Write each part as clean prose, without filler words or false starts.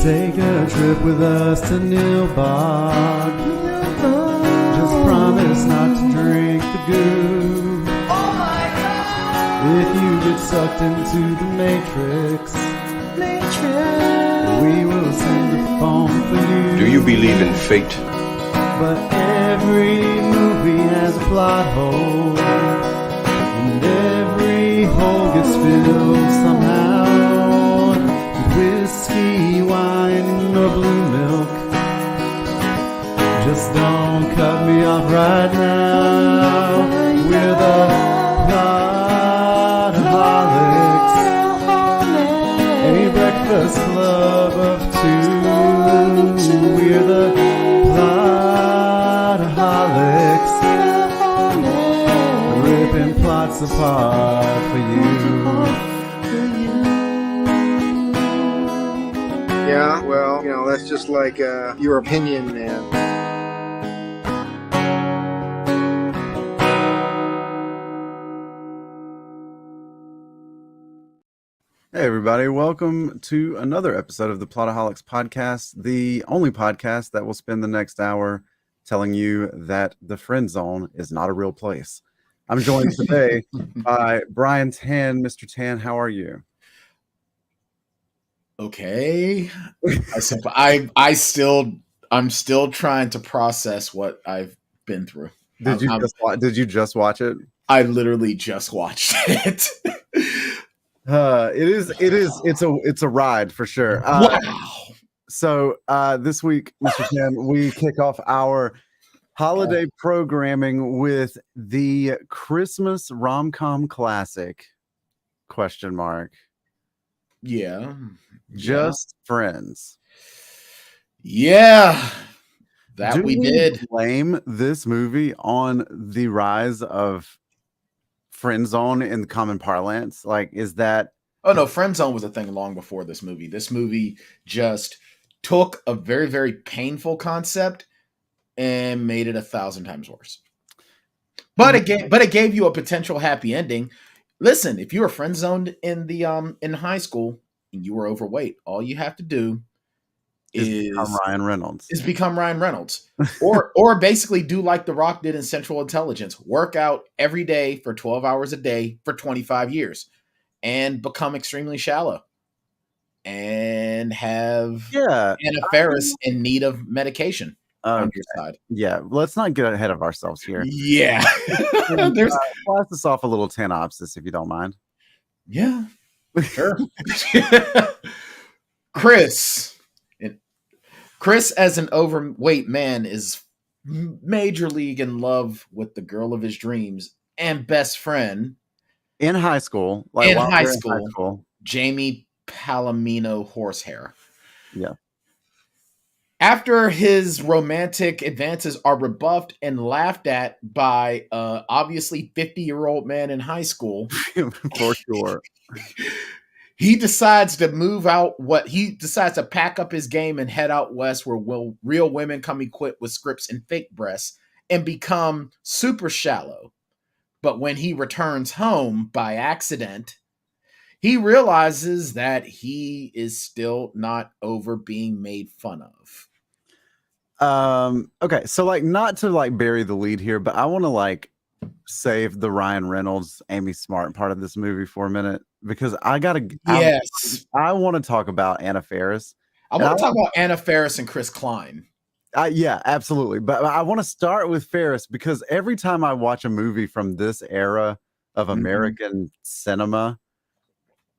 Take a trip with us to Nilbog. Just promise not to drink the goo. Oh my God! If you get sucked into the Matrix, we will send a phone for you. Do you believe in fate? But every movie has a plot hole, and every hole gets filled somehow. Whiskey, wine, or blue milk. Just don't cut me off right now. We're the Plotaholics, a breakfast club of two. We're the Plotaholics, ripping plots apart for you. Yeah, well, that's just like your opinion, man. Hey, everybody. Welcome to another episode of the Plotaholics podcast, the only podcast that will spend the next hour telling you that the friend zone is not a real place. I'm joined today by Brian Tan. Mr. Tan, how are you? Okay. I'm still trying to process what I've been through. Did you just watch it? I literally just watched it. It's a ride for sure. Wow. So this week, Mr. Tan, we kick off our holiday programming with the Christmas rom-com classic ? Yeah. Just Friends. Yeah. That we we did. Blame this movie on the rise of friend zone in common parlance? Like, is that... Oh, no. Friend zone was a thing long before this movie. This movie just took a very, very painful concept and made it 1,000 times worse. But it gave you a potential happy ending. Listen, if you were friend zoned in high school and you were overweight, all you have to do is become Ryan Reynolds. or basically do like The Rock did in Central Intelligence. Work out every day for 12 hours a day for 25 years and become extremely shallow and have Anna Faris in need of medication. On your side. Yeah, let's not get ahead of ourselves here. Yeah. Blast us off a little Tanopsis if you don't mind. Yeah, sure. Chris as an overweight man is major league in love with the girl of his dreams and best friend in high school. In high school, Jamie Palomino Horsehair. Yeah. After his romantic advances are rebuffed and laughed at by obviously 50-year-old man in high school, for sure, he decides to pack up his game and head out west where real women come equipped with scripts and fake breasts and become super shallow. But when he returns home by accident, he realizes that he is still not over being made fun of. Okay, so not to bury the lead here, but I want to save the Ryan Reynolds, Amy Smart part of this movie for a minute because I want to talk about Anna Faris. I want to talk about Anna Faris and Chris Kline. Yeah, absolutely. But I want to start with Faris because every time I watch a movie from this era of American cinema,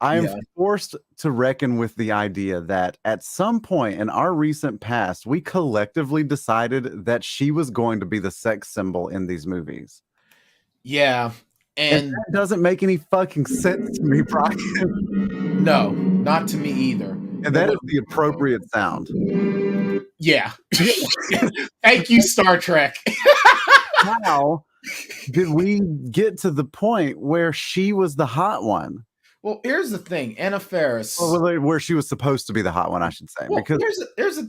I am forced to reckon with the idea that at some point in our recent past, we collectively decided that she was going to be the sex symbol in these movies. Yeah. And that doesn't make any fucking sense to me, Brian. No, not to me either. And that is the appropriate sound. Yeah. Thank you, Star Trek. How did we get to the point where she was the hot one? Well, here's the thing, Anna Faris. Where she was supposed to be the hot one, I should say. Well, because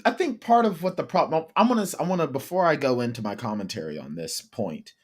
I think part of what the problem. I want to before I go into my commentary on this point,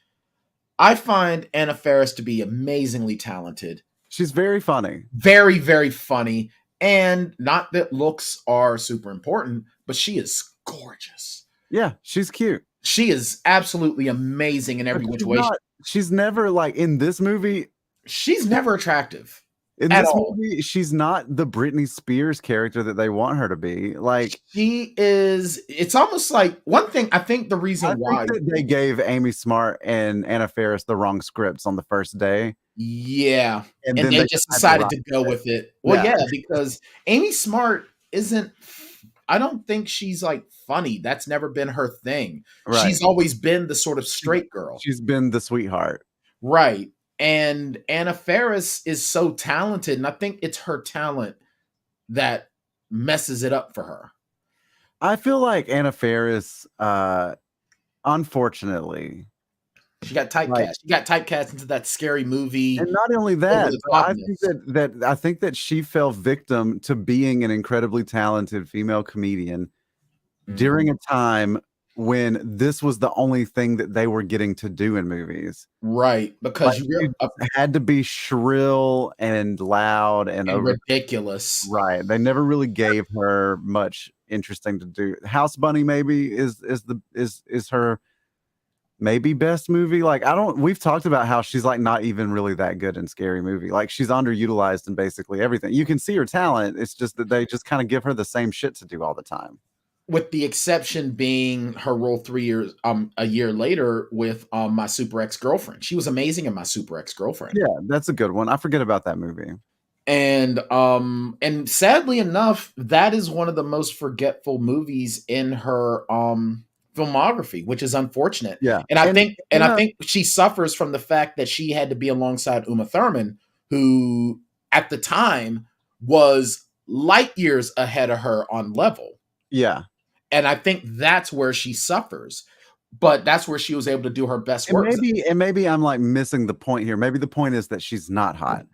I find Anna Faris to be amazingly talented. She's very funny, very, very funny, And not that looks are super important, but she is gorgeous. Yeah, she's cute. She is absolutely amazing in every which way. She's never like in this movie. She's never attractive. In this movie, she's not the Britney Spears character that they want her to be. Like she is. It's almost like one thing. I think the reason why that they gave Amy Smart and Anna Faris the wrong scripts on the first day. Yeah, and then they just decided to go with it. Well, yeah, because Amy Smart isn't. I don't think she's like funny. That's never been her thing. Right. She's always been the sort of straight girl. She's been the sweetheart. Right. And Anna Faris is so talented, and I think it's her talent that messes it up for her. I feel like Anna Faris, unfortunately, she got typecast. She got typecast into that scary movie. And not only that, I think that she fell victim to being an incredibly talented female comedian during a time when this was the only thing that they were getting to do in movies. Right. Because you had to be shrill and loud and ridiculous. Right. They never really gave her much interesting to do. House Bunny maybe is her maybe best movie. Like we've talked about how she's like not even really that good in Scary Movie. Like she's underutilized in basically everything. You can see her talent. It's just that they just kind of give her the same shit to do all the time. With the exception being her role a year later with My Super Ex-Girlfriend. She was amazing in My Super Ex-Girlfriend. Yeah, that's a good one. I forget about that movie. And sadly enough, that is one of the most forgetful movies in her filmography, which is unfortunate. Yeah. And I think she suffers from the fact that she had to be alongside Uma Thurman, who at the time was light years ahead of her on level. Yeah. And I think that's where she suffers, but that's where she was able to do her best work. Maybe I'm like missing the point here. Maybe the point is that she's not hot.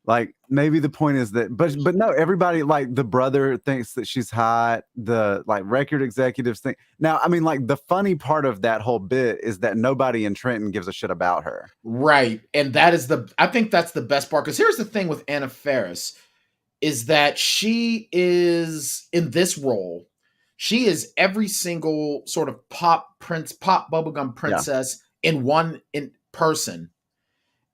Like maybe the point is that, but no, everybody, like the brother thinks that she's hot. The like record executives think. Now, I mean, like the funny part of that whole bit is that nobody in Trenton gives a shit about her. Right. And I think that's the best part. Because here's the thing with Anna Faris is that she is in this role. She is every single sort of pop bubblegum princess in person.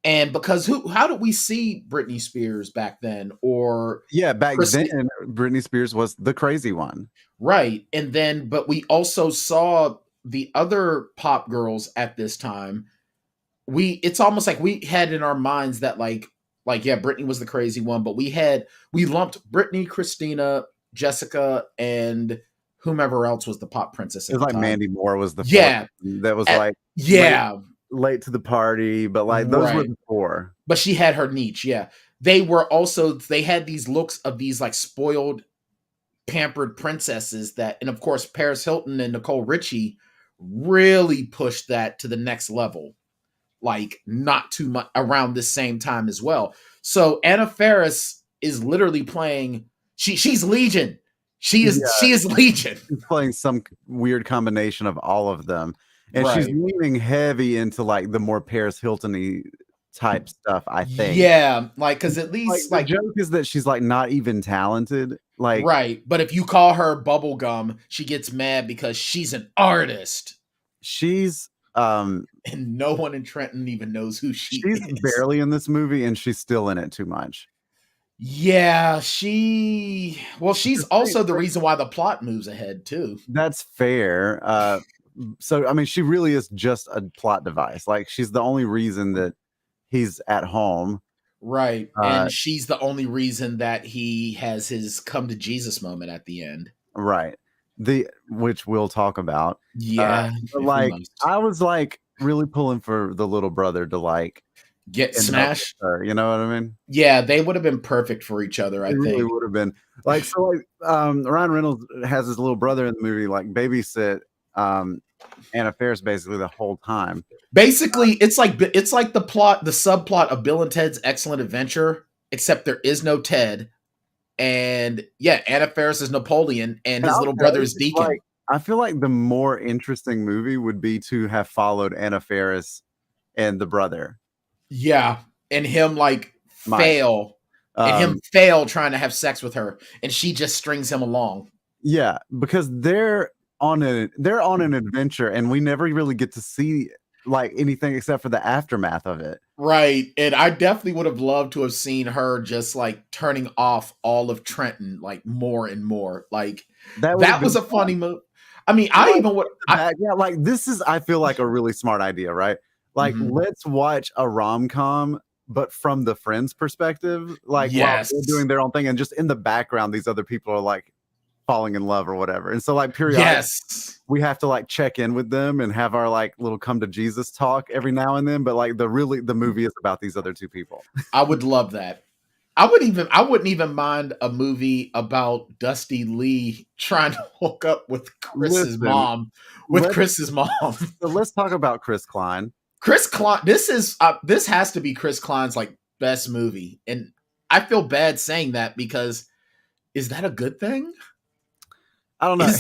And because how did we see Britney Spears back then? Or back then Britney Spears was the crazy one. Right. And then, but we also saw the other pop girls at this time. It's almost like we had in our minds that like, Britney was the crazy one, but we lumped Britney, Christina, Jessica, and whomever else was the pop princess. It was like time. Mandy Moore was the that was late to the party, but like those were the four. But she had her niche. Yeah, they had these looks of these like spoiled, pampered princesses and of course Paris Hilton and Nicole Richie really pushed that to the next level. Like not too much around the same time as well. So Anna Faris is literally playing. She's Legion. She is Legion. She's playing some weird combination of all of them. And she's leaning heavy into like the more Paris Hilton-y type stuff, I think. Yeah, like because at least like the joke is that she's like not even talented. Like but if you call her bubblegum, she gets mad because she's an artist. She's and no one in Trenton even knows who she is. She's barely in this movie, and she's still in it too much. Yeah, she's also the reason why the plot moves ahead too. That's fair. So I mean, she really is just a plot device. Like she's the only reason that he's at home. Right. And she's the only reason that he has his come to Jesus moment at the end. Right. Which we'll talk about. Yeah. Like I was like really pulling for the little brother to like get smashed. You know what I mean? Yeah, they would have been perfect for each other, I think. Really would have been. Like so like Ryan Reynolds has his little brother in the movie like babysit Anna Faris basically the whole time. Basically, it's like the subplot of Bill and Ted's Excellent Adventure, except there is no Ted. And Anna Faris is Napoleon, and his little brother is Deacon. Like, I feel like the more interesting movie would be to have followed Anna Faris and the brother. Yeah, and him like fail And him fail trying to have sex with her, and she just strings him along. Yeah, because they're on an adventure, and we never really get to see like anything except for the aftermath of it. Right. And I definitely would have loved to have seen her just like turning off all of Trenton like more and more. Like that was a funny move. I mean, like this is, I feel like, a really smart idea, right? Like, let's watch a rom-com, but from the friends' perspective, like while they're doing their own thing, and just in the background, these other people are like falling in love or whatever. And so like periodically we have to like check in with them and have our like little come to Jesus talk every now and then. But like the movie is about these other two people. I would love that. I wouldn't even mind a movie about Dusty Lee trying to hook up with Chris's mom. So let's talk about Chris Kline. Chris Kline. This has to be Chris Kline's like best movie, and I feel bad saying that because is that a good thing? I don't know.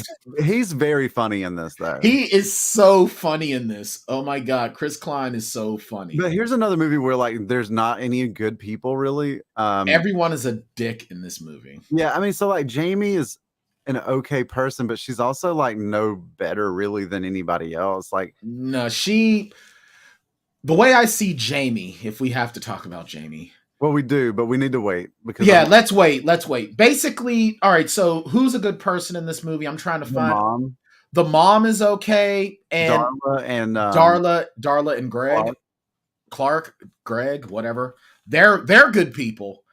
He's very funny in this, though. He is so funny in this. Oh my God, Chris Kline is so funny. But here's another movie where like there's not any good people really. Everyone is a dick in this movie. Yeah, I mean, so like Jamie is an okay person, but she's also like no better really than anybody else. Like, no, the way I see Jamie, if we have to talk about Jamie. Well, we do, but we need to wait because let's wait. Basically, all right. So, who's a good person in this movie? I'm trying to find. Mom. The mom is okay, and Darla and Greg, Greg, whatever. They're good people,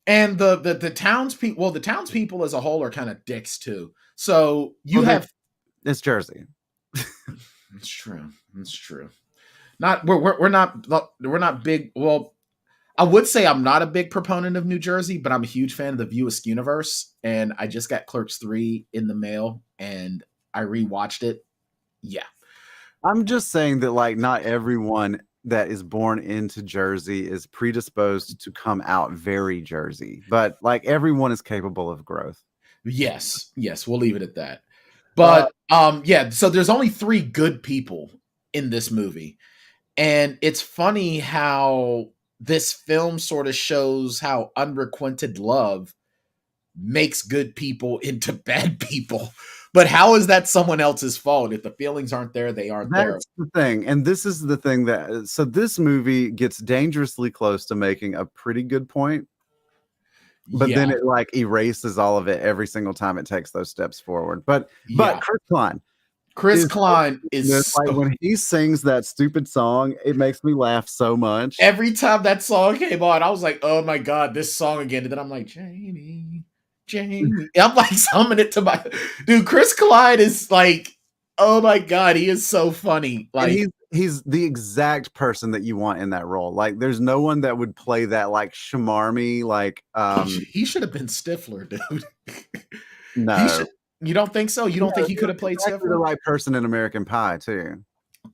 and the townspeople. Well, the townspeople as a whole are kind of dicks too. So it's Jersey. It's true. It's true. We're not big. Well, I would say I'm not a big proponent of New Jersey, but I'm a huge fan of the View Askew universe. And I just got Clerks 3 in the mail and I rewatched it. Yeah. I'm just saying that like not everyone that is born into Jersey is predisposed to come out very Jersey, but like everyone is capable of growth. Yes. We'll leave it at that. But so there's only 3 good people in this movie. And it's funny how this film sort of shows how unrequited love makes good people into bad people. But how is that someone else's fault? If the feelings aren't there, they aren't there. That's the thing. And this is the thing so this movie gets dangerously close to making a pretty good point. But then it like erases all of it every single time it takes those steps forward. But Chris Kline is like when he sings that stupid song, it makes me laugh so much. Every time that song came on, I was like, "Oh my God, this song again!" And then I'm like, "Jamie." I'm like summing it to my dude. Chris Kline is like, oh my God, he is so funny. Like he's the exact person that you want in that role. Like, there's no one that would play that like shamarmy. Like, he should have been Stifler, dude. No. You don't think so? You don't think he could have played Stifler? The right person in American Pie, too.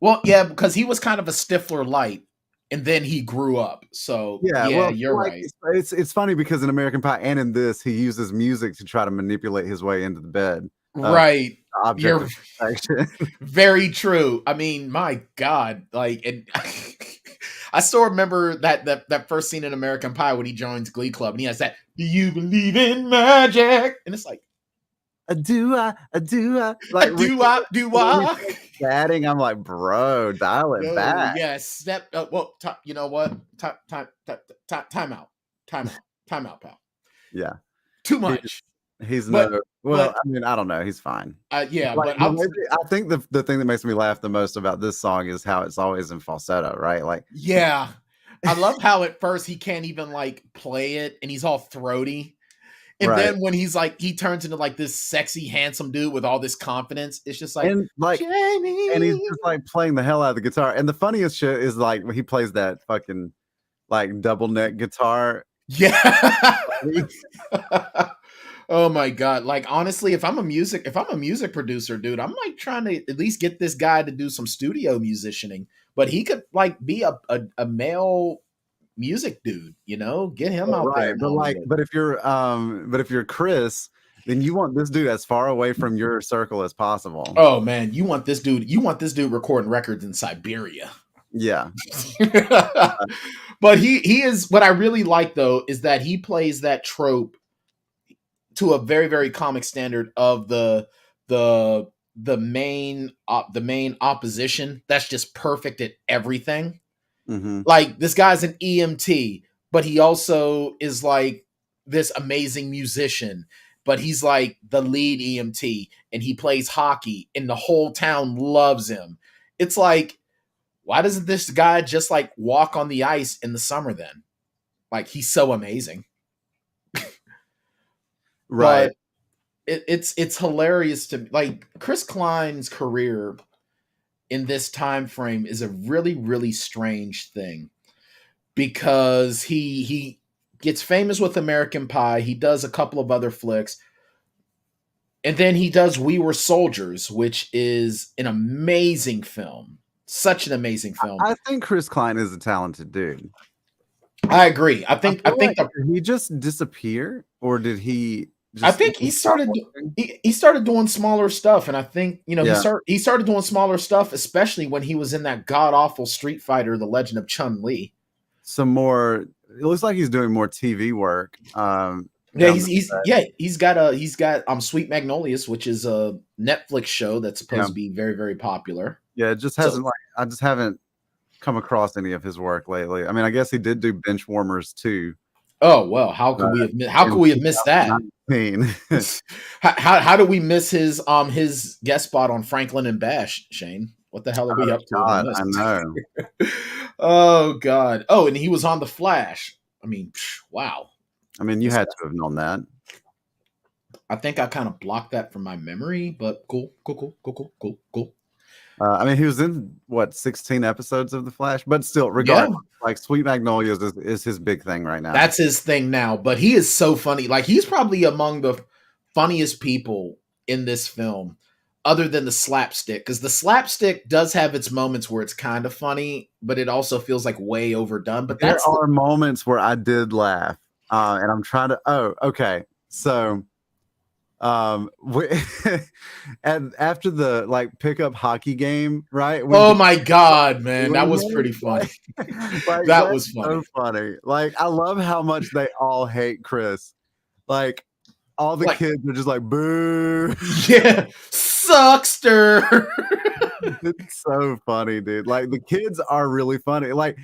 Well, yeah, because he was kind of a Stifler light, and then he grew up. So yeah, you're right. It's funny because in American Pie and in this, he uses music to try to manipulate his way into the bed. Right. You're very true. I mean, my God, like, and I still remember that first scene in American Pie when he joins Glee Club, and he has that "Do you believe in magic?" And it's like, do I? Like, do I? Chatting, I'm like, bro, dial it back. Yes, you know what? Time out, pal. Yeah, too much. I mean, I don't know. He's fine. Yeah, like, but I think the thing that makes me laugh the most about this song is how it's always in falsetto, right? Like, yeah, I love how at first he can't even like play it, and he's all throaty. And then when he's like, he turns into like this sexy, handsome dude with all this confidence. It's just like, Jamie. And he's just like playing the hell out of the guitar. And the funniest shit is like when he plays that fucking like double neck guitar. Yeah. Oh my God. Like, honestly, if I'm a music producer, dude, I'm like trying to at least get this guy to do some studio musicianing, but he could like be a male music dude, you know, get him out there. But if you're Chris, then you want this dude as far away from your circle as possible. Oh man, you want this dude recording records in Siberia. Yeah. But he is, what I really like though is that he plays that trope to a very, very comic standard of the main opposition that's just perfect at everything. Mm-hmm. Like, this guy's an EMT, but he also is like this amazing musician, but he's like the lead EMT and he plays hockey and the whole town loves him. It's like, why doesn't this guy just like walk on the ice in the summer then? Like, he's so amazing. Right. But it's hilarious to, like, Chris Kline's career in this time frame is a really, really strange thing, because he gets famous with American Pie. He does a couple of other flicks, and then he does We Were Soldiers, which is an amazing film. Such an amazing film. I think Chris Kline is a talented dude. I agree. I think Did he just disappear, or did he? I think he started doing smaller stuff, and I think, you know, he started doing smaller stuff, especially when he was in that god awful Street Fighter: The Legend of Chun-Li. Some more. It looks like he's doing more TV work. Yeah, he's got Sweet Magnolias, which is a Netflix show that's supposed to be very, very popular. Yeah, it just hasn't I just haven't come across any of his work lately. I mean, I guess he did do Benchwarmers too. Oh well, how could we have missed that? how do we miss his guest spot on Franklin and Bash, Shane? What the hell are we up to? God, I know. Oh God. Oh, and he was on The Flash. I mean, wow. I mean, you had to have known that. I think I kind of blocked that from my memory, but cool. I mean, he was in 16 episodes of The Flash, but still, regardless, like Sweet Magnolias is his big thing right now. That's his thing now, but he is so funny. Like, he's probably among the funniest people in this film, other than the slapstick, because the slapstick does have its moments where it's kind of funny, but it also feels like way overdone. But there are moments where I did laugh, and I'm trying to. Oh, okay, so. And after the pickup hockey game, right? Oh my God, man, that was pretty funny. That was funny. So funny. Like, I love how much they all hate Chris. Like, all the kids are just like, boo. Yeah, suckster. It's so funny, dude. Like, the kids are really funny. Like,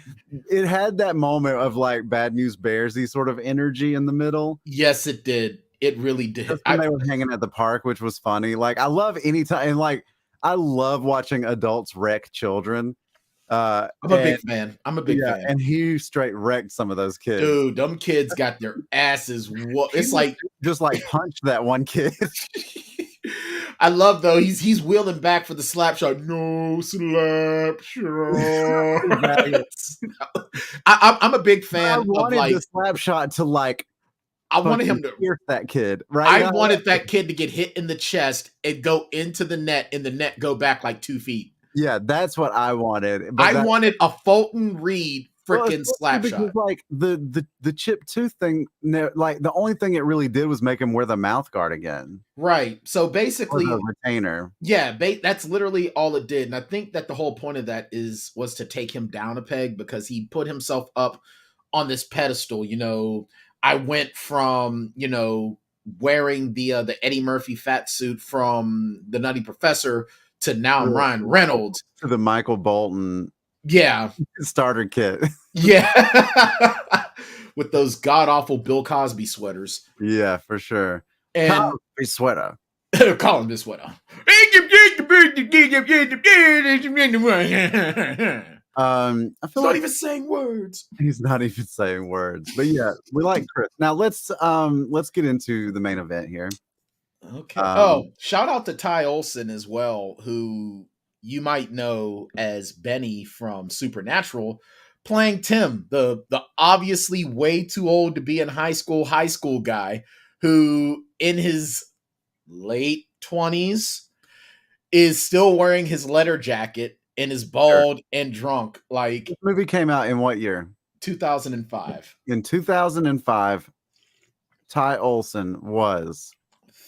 it had that moment of like Bad News Bears-y sort of energy in the middle. Yes, it did. It really did. When they were hanging at the park, which was funny. Like, I love anytime, and like, I love watching adults wreck children. I'm a big fan. And he straight wrecked some of those kids. Dude, them kids got their asses whooped. It's like just like punched that one kid. I love though he's wheeling back for the slap shot. No slap shot. I'm a big fan of the slap shot to like. I wanted him to pierce that kid, right? I wanted that kid to get hit in the chest and go into the net, and the net go back like 2 feet. Yeah, that's what I wanted. I wanted a Fulton Reed freaking slap shot. Like the chip tooth thing, like the only thing it really did was make him wear the mouth guard again. Right. So basically, or the retainer. Yeah, that's literally all it did. And I think that the whole point of that was to take him down a peg, because he put himself up on this pedestal. You know, I went from, you know, wearing the Eddie Murphy fat suit from The Nutty Professor to now I'm Ryan Reynolds. To the Michael Bolton starter kit. Yeah. With those god-awful Bill Cosby sweaters. Yeah, for sure. And Cosby sweater. Cosby sweater. I feel not even saying words. He's not even saying words. But yeah, we like Chris. Now let's get into the main event here. Okay. Shout out to Ty Olsson as well, who you might know as Benny from Supernatural, playing Tim, the obviously way too old to be in high school guy, who in his late 20s is still wearing his leather jacket and is bald and drunk. Like, this movie came out in what year? 2005. In 2005, Ty Olsson was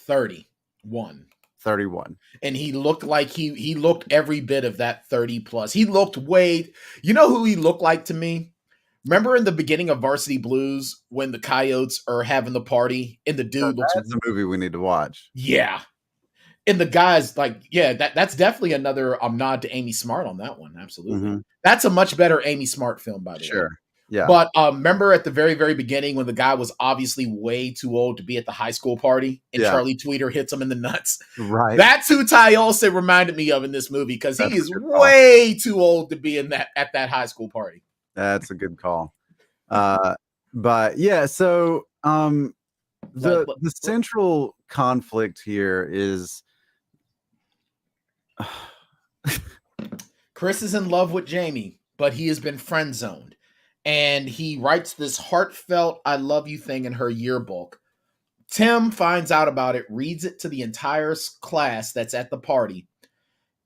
31. 31. And he looked like he looked every bit of that 30 plus. He looked way, you know who he looked like to me? Remember in the beginning of Varsity Blues when the Coyotes are having the party and the dude looks. That's a movie we need to watch. Yeah. And the guy's like, yeah, that's definitely another nod to Amy Smart on that one. Absolutely. Mm-hmm. That's a much better Amy Smart film, by the way. Sure. Yeah. But remember at the very, very beginning when the guy was obviously way too old to be at the high school party and Charlie Tweeter hits him in the nuts? Right. That's who Ty Olsson reminded me of in this movie because he is way too old to be in at that high school party. That's a good call. But yeah, so the central conflict here is Chris is in love with Jamie, but he has been friend zoned. And he writes this heartfelt I love you thing in her yearbook. Tim finds out about it, reads it to the entire class that's at the party.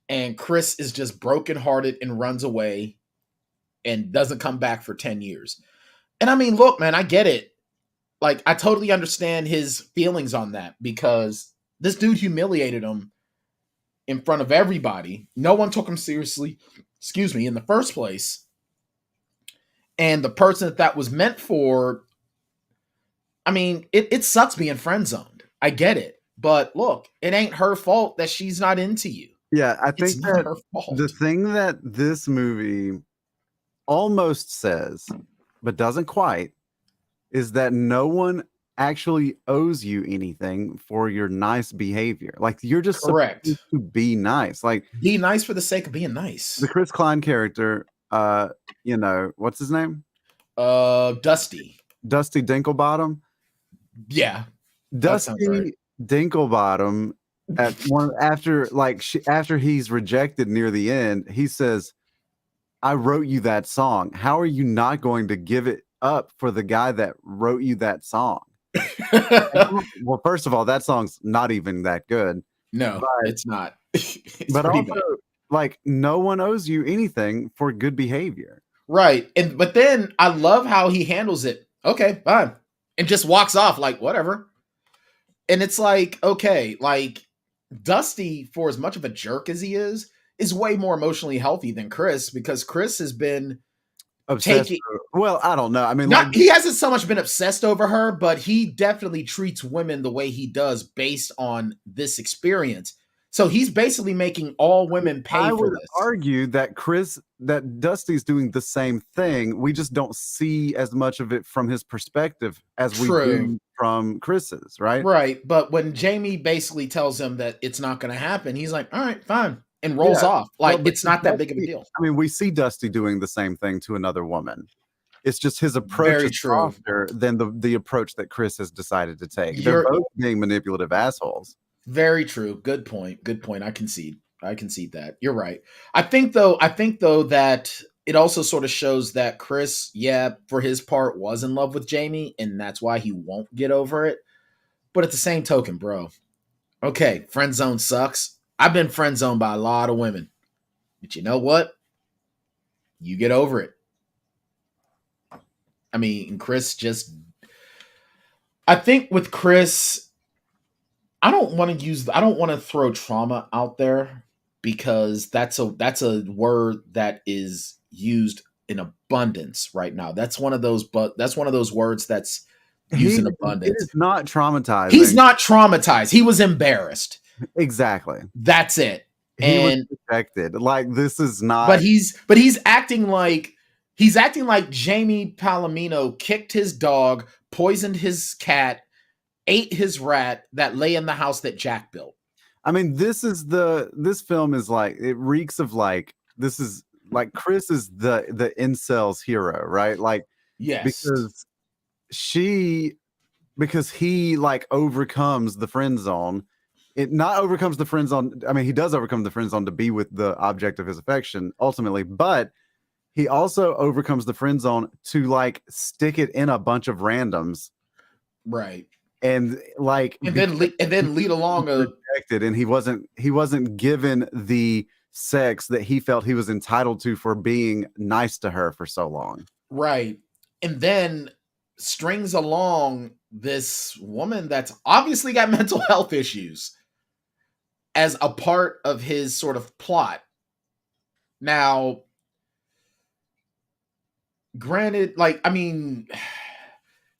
And Chris is just brokenhearted and runs away and doesn't come back for 10 years. And I mean, look, man, I get it. Like, I totally understand his feelings on that because this dude humiliated him in front of everybody. No one took him seriously, in the first place. And the person that was meant for, I mean, it sucks being friend zoned. I get it. But look, it ain't her fault that she's not into you. Yeah, I think it's not her fault. The thing that this movie almost says, but doesn't quite, is that no one actually owes you anything for your nice behavior. Like, you're just correct supposed to be nice. Like, be nice for the sake of being nice. The Chris Kline character, you know, what's his name? Dusty Dinklebottom. Yeah, Dusty Dinklebottom. After he's rejected near the end, he says, "I wrote you that song. How are you not going to give it up for the guy that wrote you that song?" Well, first of all, that song's not even that good. No, it's not. But also, bad. Like, no one owes you anything for good behavior. Right. But then I love how he handles it. Okay, fine. And just walks off like, whatever. And it's like, okay, like, Dusty, for as much of a jerk as he is way more emotionally healthy than Chris because Chris has been obsessed. Well, I don't know. I mean, he hasn't so much been obsessed over her, but he definitely treats women the way he does based on this experience. So he's basically making all women pay for this. I would argue that Dusty's doing the same thing. We just don't see as much of it from his perspective as we do from Chris's, right? Right. But when Jamie basically tells him that it's not going to happen, he's like, all right, fine. And rolls off. Like, it's not that big of a deal. I mean, we see Dusty doing the same thing to another woman. It's just his approach is softer than the approach that Chris has decided to take. They're both being manipulative assholes. Very true. Good point. I concede that. You're right. I think though that it also sort of shows that Chris, for his part, was in love with Jamie, and that's why he won't get over it. But at the same token, bro, okay, friend zone sucks. I've been friend zoned by a lot of women. But you know what? You get over it. I mean, Chris I think with Chris, I don't want to throw trauma out there because that's a word that is used in abundance right now. That's one of those words that's used in abundance. It is not traumatizing. He's not traumatized. He was embarrassed. Exactly. That's it. He was rejected. Like, this is not. But he's acting like Jamie Palomino kicked his dog, poisoned his cat, ate his rat that lay in the house that Jack built. I mean, this film is like, it reeks of like, this is like Chris is the incel's hero, right? Like, yes, because he like overcomes the friend zone. It not overcomes the friend zone. I mean, he does overcome the friend zone to be with the object of his affection ultimately, but he also overcomes the friend zone to like stick it in a bunch of randoms, right? And like, and then lead along rejected, and he wasn't given the sex that he felt he was entitled to for being nice to her for so long, right? And then strings along this woman that's obviously got mental health issues. as a part of his sort of plot. Now, granted, like, I mean,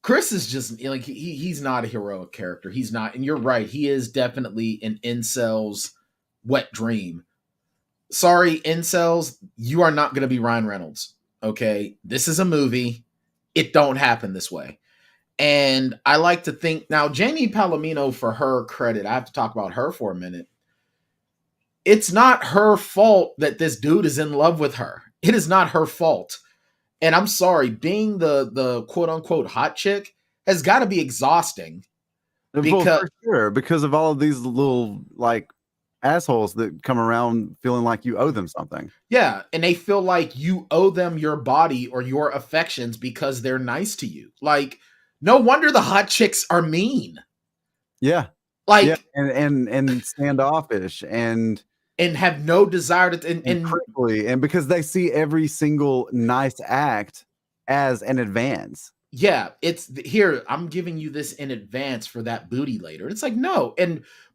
Chris is just like he's not a heroic character. He's not, and you're right. He is definitely an incel's wet dream. Sorry, incels, you are not going to be Ryan Reynolds. Okay, this is a movie. It don't happen this way. And I like to think now, Jamie Palomino, for her credit, I have to talk about her for a minute. It's not her fault that this dude is in love with her. It is not her fault. And I'm sorry, being the quote unquote hot chick has got to be exhausting. Well, for sure, because of all of these little like assholes that come around feeling like you owe them something. Yeah, and they feel like you owe them your body or your affections because they're nice to you. Like, no wonder the hot chicks are mean. Yeah. Like, yeah. And standoffish and have no desire to and prickly, and because they see every single nice act as an advance. Yeah, it's here. I'm giving you this in advance for that booty later. It's like, no.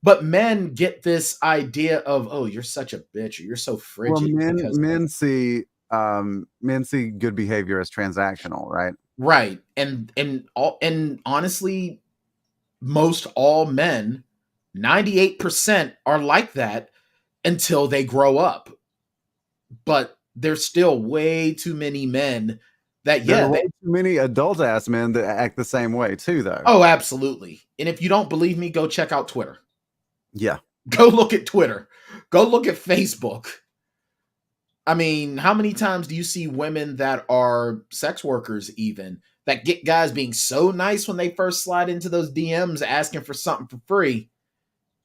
But men get this idea of, oh, you're such a bitch, or you're so frigid. Well, men see good behavior as transactional, right? Right. And honestly, most all men, 98% are like that until they grow up. But there's still way too many men that, way too many adult ass men that act the same way too, though. Oh, absolutely. And if you don't believe me, go check out Twitter. Yeah. Go look at Twitter. Go look at Facebook. I mean, how many times do you see women that are sex workers even that get guys being so nice when they first slide into those DMs asking for something for free?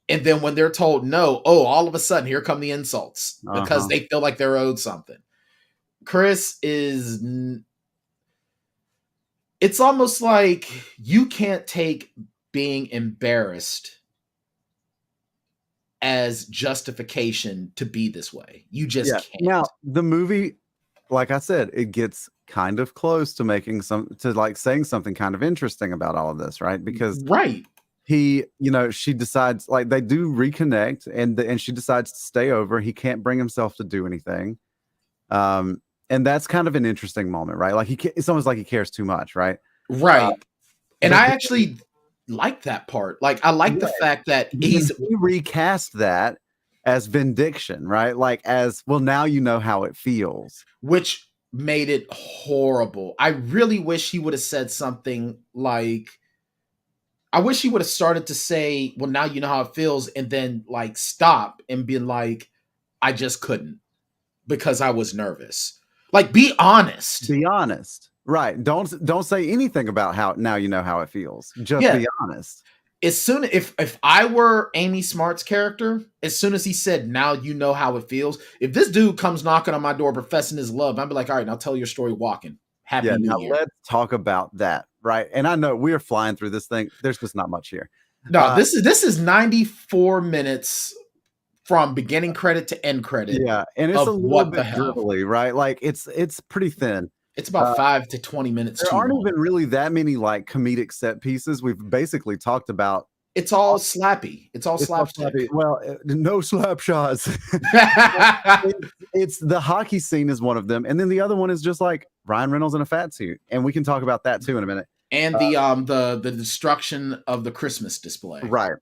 And then when they're told no, all of a sudden, here come the insults because they feel like they're owed something. Chris is... It's almost like you can't take being embarrassed as justification to be this way. You just can't. Now, the movie, like I said, it gets kind of close to saying something kind of interesting about all of this, right? Because she decides, like, they do reconnect, and she decides to stay over. He can't bring himself to do anything. And that's kind of an interesting moment, right? Like it's almost like he cares too much, right? Right. And I actually like that part. Like, I like the fact that he recast that as vindication, right? Like, as well, now you know how it feels, which made it horrible. I really wish he would have said something like, I wish he would have started to say, well, now you know how it feels, and then like stop and be like, I just couldn't because I was nervous. Like, be honest. Be honest. Right. Don't say anything about how now you know how it feels. Just be honest. As soon if I were Amy Smart's character, as soon as he said, now you know how it feels, if this dude comes knocking on my door professing his love, I'd be like, all right, now tell your story walking. Happy New Year. Let's talk about that. Right. And I know we're flying through this thing. There's just not much here. No, this is 94 minutes from beginning credit to end credit. Yeah. And it's a little bit dribbly, right? Like it's pretty thin. It's about 5 to 20 minutes. There aren't even really that many like comedic set pieces. We've basically talked about. It's all slappy. It's all slapstick. Well, no slap shots. it's the hockey scene is one of them, and then the other one is just like Ryan Reynolds in a fat suit, and we can talk about that too in a minute. And the destruction of the Christmas display. Right.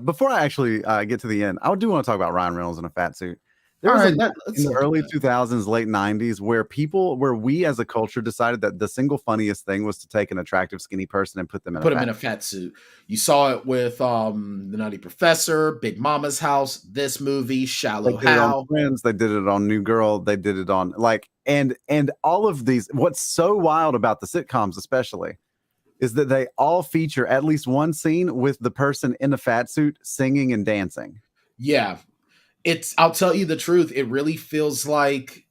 Before I actually get to the end, I do want to talk about Ryan Reynolds in a fat suit. There was in the early 2000s, late 90s, where we as a culture decided that the single funniest thing was to take an attractive, skinny person and put them in a fat suit. You saw it with The Nutty Professor, Big Mama's House, this movie, Shallow Hal. Friends, they did it on New Girl, they did it on and all of these. What's so wild about the sitcoms, especially, is that they all feature at least one scene with the person in the fat suit singing and dancing. Yeah. I'll tell you the truth, it really feels like,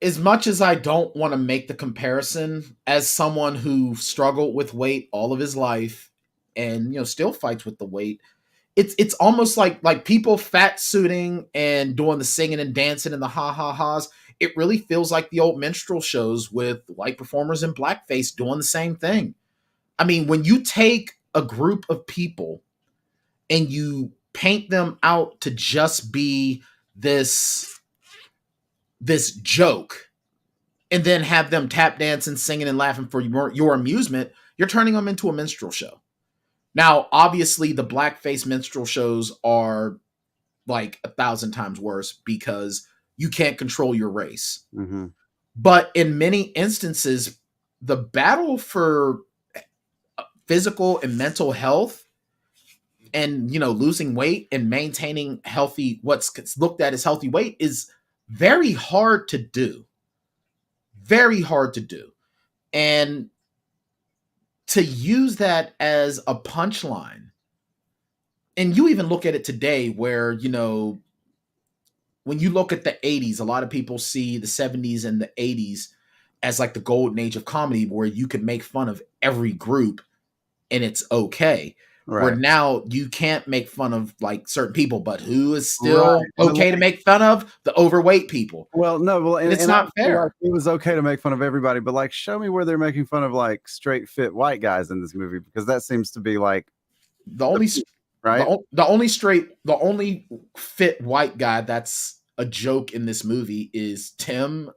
as much as I don't want to make the comparison, as someone who struggled with weight all of his life and still fights with the weight, it's almost like people fat suiting and doing the singing and dancing and the ha-ha-has. It really feels like the old minstrel shows with white performers in blackface doing the same thing. I mean, when you take a group of people and you paint them out to just be this joke and then have them tap dancing, singing, and laughing for your amusement, you're turning them into a minstrel show. Now, obviously, the blackface minstrel shows are like 1,000 times worse because you can't control your race. Mm-hmm. But in many instances, the battle for physical and mental health and, losing weight and maintaining healthy, what's looked at as healthy weight, is very hard to do. Very hard to do. And to use that as a punchline, and you even look at it today where, when you look at the 80s, a lot of people see the 70s and the 80s as like the golden age of comedy where you can make fun of every group and it's okay. Right. Where now you can't make fun of like certain people, but who is still okay to make fun of? The overweight people. Well, no, and it's not fair. Like it was okay to make fun of everybody, but like show me where they're making fun of like straight fit white guys in this movie, because that seems to be like the only right. The only fit white guy that's a joke in this movie is Tim,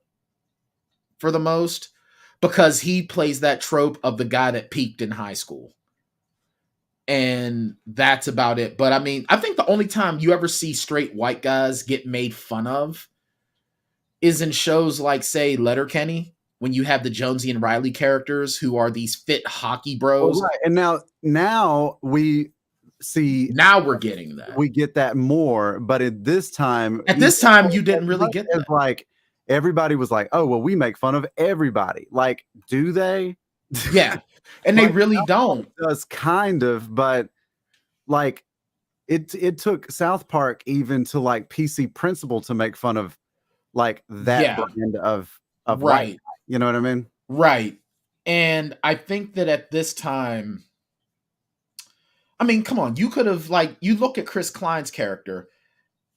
for the most, because he plays that trope of the guy that peaked in high school. And that's about it. But I mean, I think the only time you ever see straight white guys get made fun of is in shows like, say, Letterkenny, when you have the Jonesy and Riley characters who are these fit hockey bros. Right. And now we see. Now we're getting that. We get that more. But at this time, you didn't really get that. Like everybody was like, oh, well, we make fun of everybody. Like, do they? Yeah. And they really don't. Does kind of, but like it took South Park even to like PC Principal to make fun of like that brand of right. White, you know what I mean? Right. And I think that at this time, I mean, come on, you could have you look at Chris Kline's character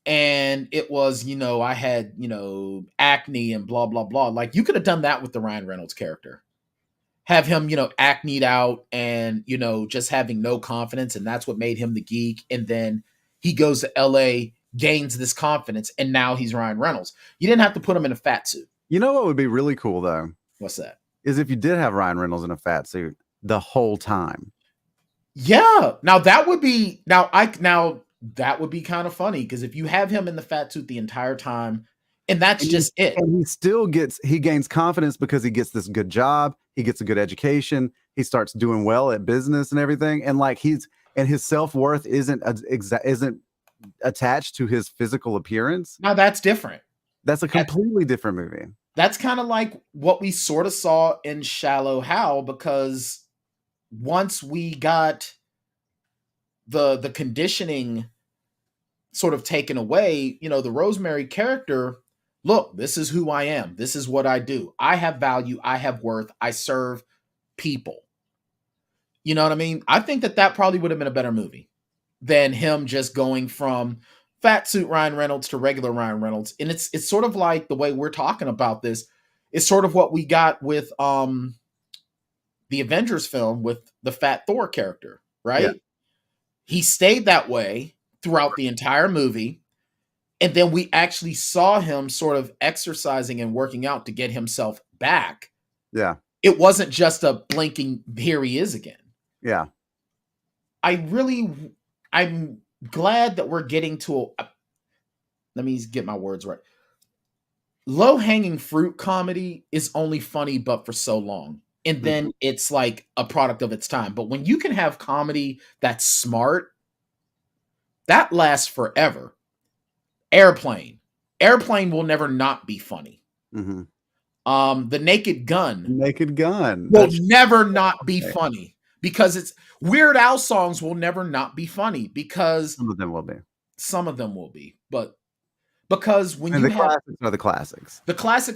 and it was, I had, acne and blah, blah, blah. Like you could have done that with the Ryan Reynolds character. Have him, acneed out and, just having no confidence. And that's what made him the geek. And then he goes to LA, gains this confidence, and now he's Ryan Reynolds. You didn't have to put him in a fat suit. You know what would be really cool, though? What's that? Is if you did have Ryan Reynolds in a fat suit the whole time. Yeah. Now that would be that would be kind of funny, because if you have him in the fat suit the entire time, and that's just it. And he gains confidence because he gets this good job. He gets a good education. He starts doing well at business and everything. And like his self-worth isn't attached to his physical appearance. Now that's different. That's a completely different movie. That's kind of like what we sort of saw in Shallow Hal, because once we got the conditioning sort of taken away, the Rosemary character, look, this is who I am. This is what I do. I have value. I have worth. I serve people. You know what I mean? I think that probably would have been a better movie than him just going from fat suit Ryan Reynolds to regular Ryan Reynolds. And it's sort of like the way we're talking about this. It's sort of what we got with the Avengers film with the fat Thor character, right? Yeah. He stayed that way throughout the entire movie. And then we actually saw him sort of exercising and working out to get himself back. Yeah. It wasn't just a blinking, here he is again. Yeah. I'm glad that we're getting to let me get my words right. Low-hanging fruit comedy is only funny but for so long. And then it's like a product of its time. But when you can have comedy that's smart, that lasts forever. Airplane will never not be funny. Mm-hmm. The Naked Gun will never not be funny, because it's Weird Al songs will never not be funny, because some of them will be, but because when you classics are the classics,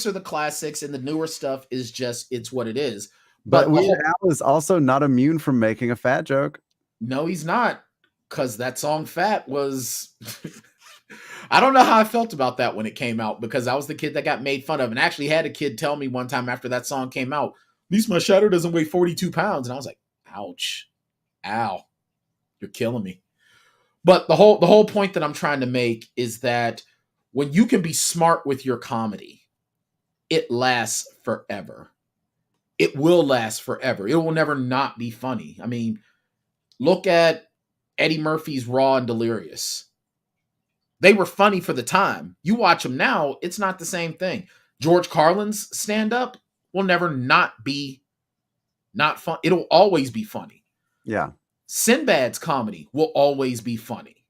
are the classics, and the newer stuff is just, it's what it is. But Weird Al is also not immune from making a fat joke. No, he's not, because that song Fat was I don't know how I felt about that when it came out, because I was the kid that got made fun of, and actually had a kid tell me one time after that song came out, at least my shadow doesn't weigh 42 pounds. And I was like, ouch, ow, you're killing me. But the whole point that I'm trying to make is that when you can be smart with your comedy, it lasts forever. It will last forever. It will never not be funny. I mean, look at Eddie Murphy's Raw and Delirious. They were funny for the time. You watch them now, it's not the same thing. George Carlin's stand-up will never not be not fun. It'll always be funny. Yeah. Sinbad's comedy will always be funny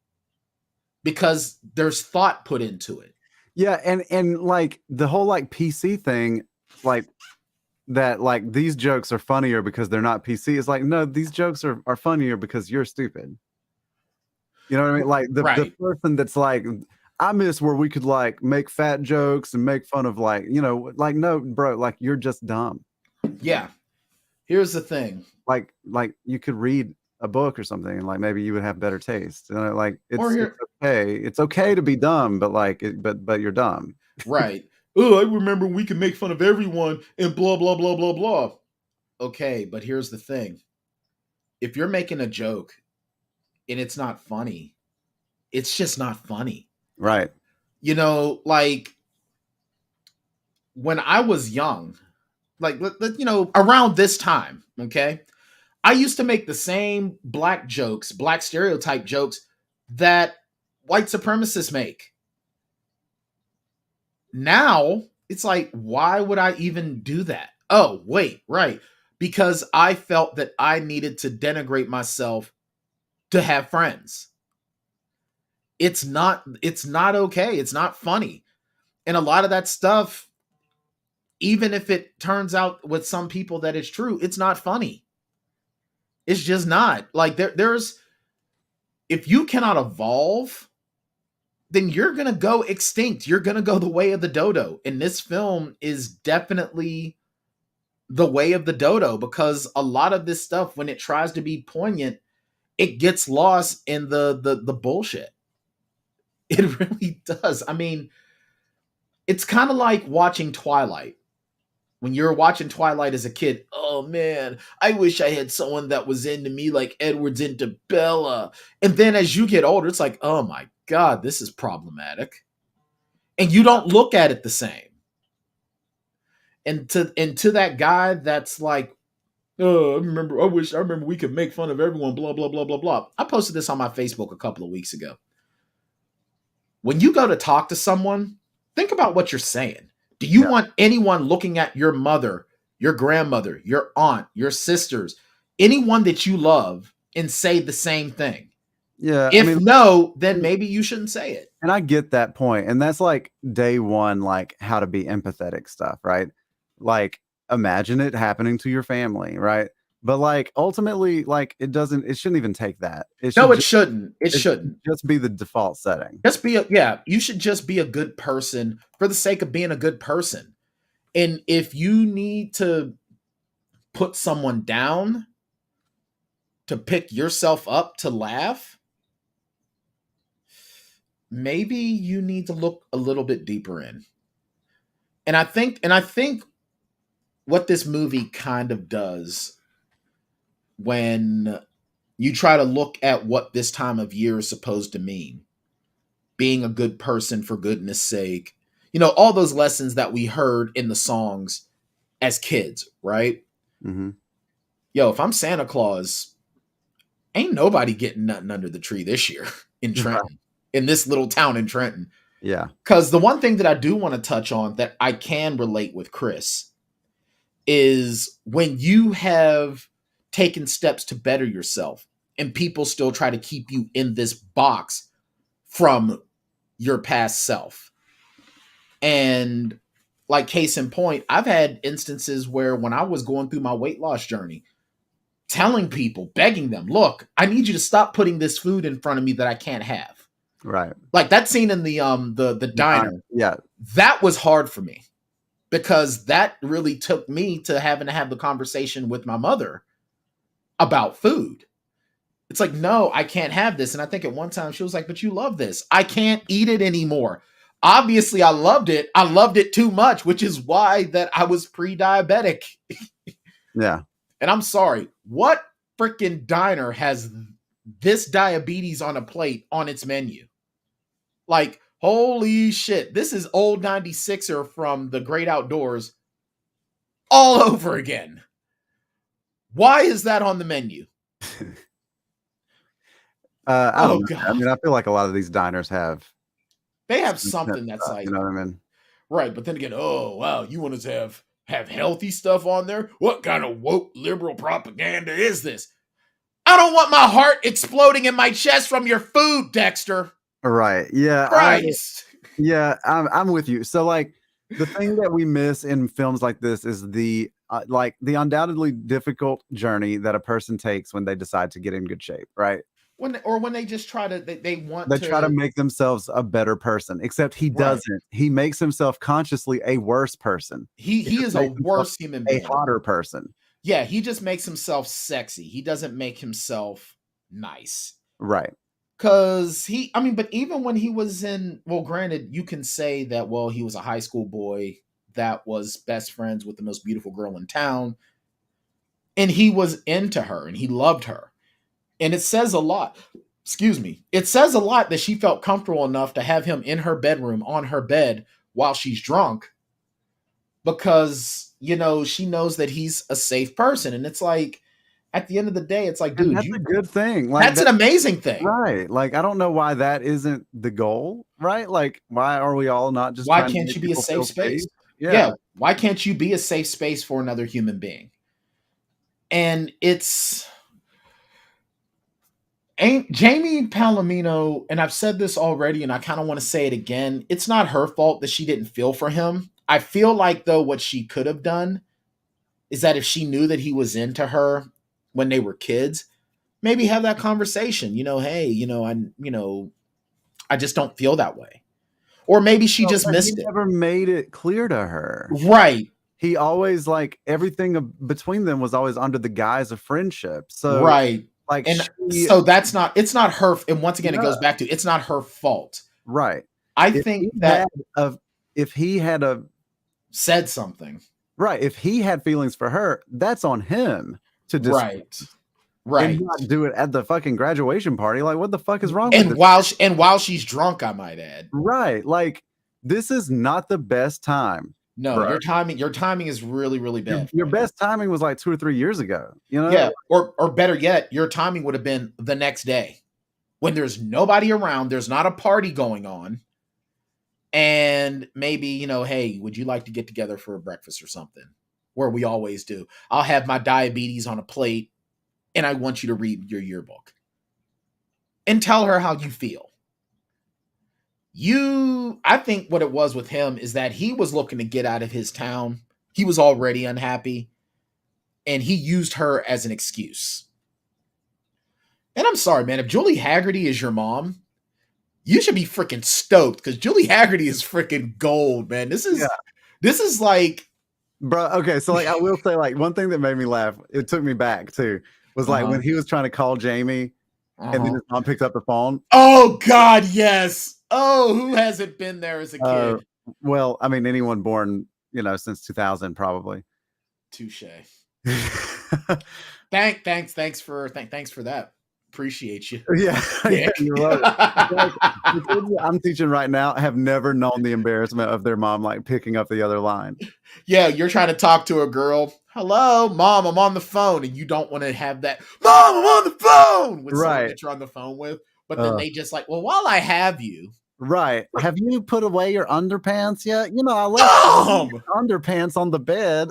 because there's thought put into it. Yeah, and like the whole like PC thing, like that, like these jokes are funnier because they're not PC. It's like, no, these jokes are funnier because you're stupid. You know what I mean? Like the person that's like, I miss where we could like make fat jokes and make fun of like, you know, like, no, bro, like you're just dumb. Yeah. Here's the thing. Like you could read a book or something and like maybe you would have better taste. You know, like it's okay. It's okay to be dumb, but like but you're dumb. Right. Oh, I remember we can make fun of everyone and blah blah blah blah blah. Okay, but here's the thing. If you're making a joke and it's not funny, it's just not funny. Right. You know, like when I was young, like, you know, around this time, okay, I used to make the same black jokes, black stereotype jokes that white supremacists make. Now, it's like, why would I even do that? Oh, wait, right. Because I felt that I needed to denigrate myself to have friends. It's not okay. It's not funny. And a lot of that stuff, even if it turns out with some people that it's true, it's not funny. It's just not. Like there's if you cannot evolve, then you're going to go extinct. You're going to go the way of the dodo. And this film is definitely the way of the dodo because a lot of this stuff, when it tries to be poignant, it gets lost in the bullshit. It really does. I mean, it's kind of like watching Twilight. When you're watching Twilight as a kid, oh man, I wish I had someone that was into me like Edward's into Bella. And then as you get older, it's like, oh my God, this is problematic. And you don't look at it the same. And to that guy that's like, oh, I remember we could make fun of everyone, blah, blah, blah, blah, blah. I posted this on my Facebook a couple of weeks ago. When you go to talk to someone, think about what you're saying. Do you want anyone looking at your mother, your grandmother, your aunt, your sisters, anyone that you love and say the same thing? Yeah. If no, then maybe you shouldn't say it. And I get that point. And that's like day one, like how to be empathetic stuff, right? Like imagine it happening to your family, right? But like ultimately, like it shouldn't even take that. It shouldn't. It shouldn't just be the default setting. You should just be a good person for the sake of being a good person. And if you need to put someone down to pick yourself up to laugh, maybe you need to look a little bit deeper in. And I think what this movie kind of does when you try to look at what this time of year is supposed to mean, being a good person for goodness sake, you know, all those lessons that we heard in the songs as kids, right? Mm-hmm. Yo, if I'm Santa Claus, ain't nobody getting nothing under the tree this year in Trenton, in this little town in Trenton. Yeah. Because the one thing that I do want to touch on that I can relate with Chris is when you have taken steps to better yourself and people still try to keep you in this box from your past self. And like case in point, I've had instances where when I was going through my weight loss journey, telling people, begging them, look, I need you to stop putting this food in front of me that I can't have. Right. Like that scene in the diner. Yeah. That was hard for me because that really took me to having to have the conversation with my mother about food. It's like, no, I can't have this. And I think at one time she was like, but you love this. I can't eat it anymore. Obviously I loved it. I loved it too much, which is why that I was pre-diabetic. Yeah. And I'm sorry, what freaking diner has this diabetes on a plate on its menu. Like, holy shit, this is old 96er from The Great Outdoors all over again. Why is that on the menu? I don't know. I mean, I feel like a lot of these diners have. They have something that's like, you know what I mean? Right, but then again, oh wow, you want us to have healthy stuff on there? What kind of woke liberal propaganda is this? I don't want my heart exploding in my chest from your food, Dexter. Right. Yeah. Christ. I'm with you. So like the thing that we miss in films like this is the undoubtedly difficult journey that a person takes when they decide to get in good shape, right? When they just try to try to make themselves a better person, except he doesn't. He makes himself consciously a worse person. He is a worse human being. A hotter person. Yeah, he just makes himself sexy. He doesn't make himself nice. Right. Because but even when he was granted, you can say that, he was a high school boy that was best friends with the most beautiful girl in town. And he was into her and he loved her. And it says a lot. Excuse me. It says a lot that she felt comfortable enough to have him in her bedroom on her bed while she's drunk. Because, she knows that he's a safe person. And it's like, at the end of the day, it's like, dude, that's a good thing. Like, that's an amazing thing. Right. Like, I don't know why that isn't the goal, right? Like, why are we all not just why can't you be a safe space? Yeah. Why can't you be a safe space for another human being? And Jamie Palomino, and I've said this already, and I kind of want to say it again. It's not her fault that she didn't feel for him. I feel like, though, what she could have done is that if she knew that he was into her when they were kids, maybe have that conversation. Hey, I just don't feel that way. Or maybe she just missed it. Never made it clear to her. Right. He always, like, everything between them was always under the guise of friendship. So right. Like, and so it's not her. And once again, it goes back to, it's not her fault. Right. I think that if he had said something, right. If he had feelings for her, that's on him to right. And not do it at the fucking graduation party. Like, what the fuck is wrong with this? While she's drunk, I might add. Right. Like, this is not the best time. No, your timing is really, really bad. Your best timing was like 2 or 3 years ago. Yeah. Or better yet, your timing would have been the next day when there's nobody around, there's not a party going on. And maybe, hey, would you like to get together for a breakfast or something? Where we always do. I'll have my diabetes on a plate and I want you to read your yearbook. And tell her how you feel. I think what it was with him is that he was looking to get out of his town. He was already unhappy. And he used her as an excuse. And I'm sorry, man. If Julie Haggarty is your mom, you should be freaking stoked because Julie Haggarty is freaking gold, man. This is like, bro. Okay, so like I will say, like, one thing that made me laugh, it took me back too, was like when he was trying to call Jamie, and then his mom picked up the phone. Oh God, yes. Oh, who hasn't been there as a kid? Well, I mean, anyone born, since 2000, probably. Touche. Thanks for that. Appreciate you. Yeah, you're right. I'm teaching right now have never known the embarrassment of their mom like picking up the other line. Yeah, you're trying to talk to a girl. Hello, mom, I'm on the phone, and you don't want to have that. Mom, I'm on the phone with someone that you're on the phone with. But then they just like, well, while I have you. Right. Have you put away your underpants yet? I left underpants on the bed.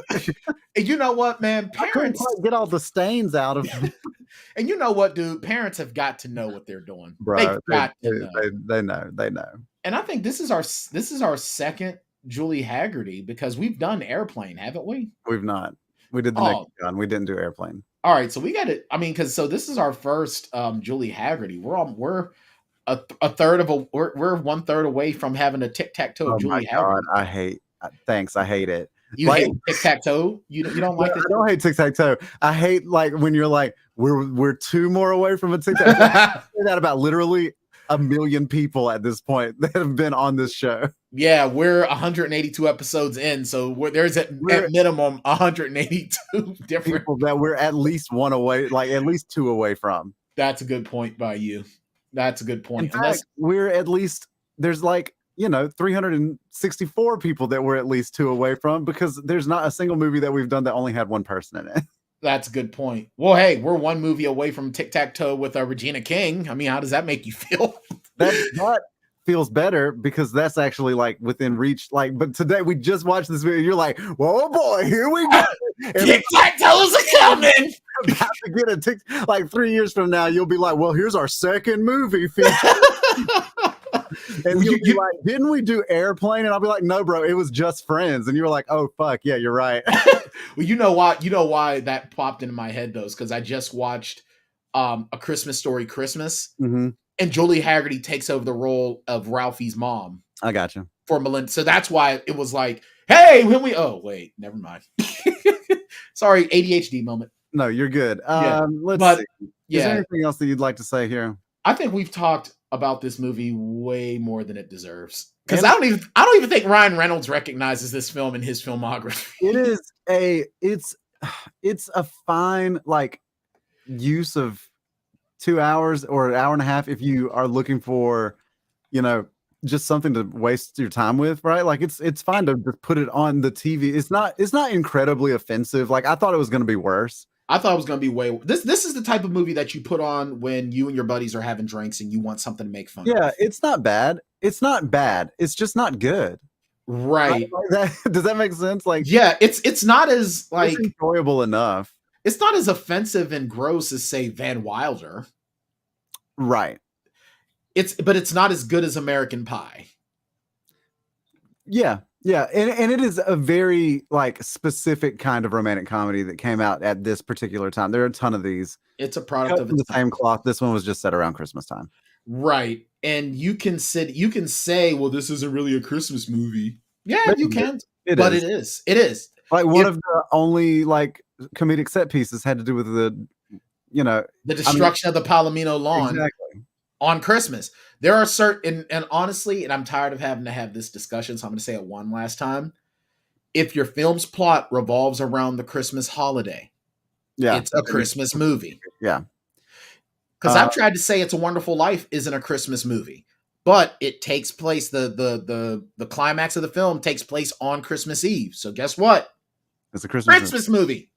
And you know what, man? Parents get all the stains out of them. And you know what, dude? Parents have got to know what they're doing. Bro, They know. They know. And I think this is our second Julie Haggarty because we've done Airplane, haven't we? We've not. We did the Naked Gun. We didn't do Airplane. All right, so we got it. I mean, because this is our first Julie Haggarty. We're a third of we're 1/3 away from having a tic-tac-toe of Julie Haggarty. I hate it. You hate tic-tac-toe? You don't like this? I don't hate tic-tac-toe. I hate like when you're like, we're 2 more away from a tic-tac-toe. I say that about literally 1 million people at this point that have been on this show. Yeah, we're 182 episodes in, so there's at minimum 182 different people that we're at least 1 away, like at least 2 away from. That's a good point by you. That's a good point. In fact, we're at least, there's like, 364 people that we're at least 2 away from, because there's not a single movie that we've done that only had one person in it. That's a good point. Well, hey, we're 1 movie away from Tic-Tac-Toe with Regina King. I mean, how does that make you feel? That feels better, because that's actually like within reach. Like, but today we just watched this video. You're like, whoa boy, here we go. Tic-Tac-Toes are coming. About to get a tick. Like 3 years from now, you'll be like, well, here's our second movie feature. And you'll be like, didn't we do Airplane? And I'll be like, no, bro, it was just Friends. And you were like, oh fuck, yeah, you're right. Well, you know why that popped into my head though, is because I just watched A Christmas Story Christmas, and Julie Haggarty takes over the role of Ralphie's mom. I got you. For Melinda. So that's why it was like, hey, when we wait, never mind. Sorry, ADHD moment. No, you're good. Let's see. Is there anything else that you'd like to say here? I think we've talked about this movie way more than it deserves. Because I don't even think Ryan Reynolds recognizes this film in his filmography. It's a fine like use of 2 hours or an hour and a half if you are looking for, just something to waste your time with, right? Like it's fine to just put it on the TV. It's not incredibly offensive. Like I thought it was going to be worse. I thought it was going to be way. This is the type of movie that you put on when you and your buddies are having drinks and you want something to make fun. Yeah, of. it's not bad. It's not bad. It's just not good. Right. Does that make sense? Like, yeah, it's not as like it's enjoyable enough. It's not as offensive and gross as say Van Wilder. Right. But it's not as good as American Pie. Yeah. Yeah, and it is a very like specific kind of romantic comedy that came out at this particular time. There are a ton of these. It's a product of the same cloth. This one was just set around Christmas time. Right. And you can say, well, this isn't really a Christmas movie. Yeah, but you can. It is. Like one of the only like comedic set pieces had to do with the destruction of the Palomino lawn. Exactly. On Christmas. There are certain, and honestly, and I'm tired of having to have this discussion, so I'm going to say it one last time. If your film's plot revolves around the Christmas holiday, it's a Christmas movie. Yeah. Because I've tried to say It's a Wonderful Life isn't a Christmas movie, but it takes place, the climax of the film takes place on Christmas Eve. So guess what? It's a Christmas movie.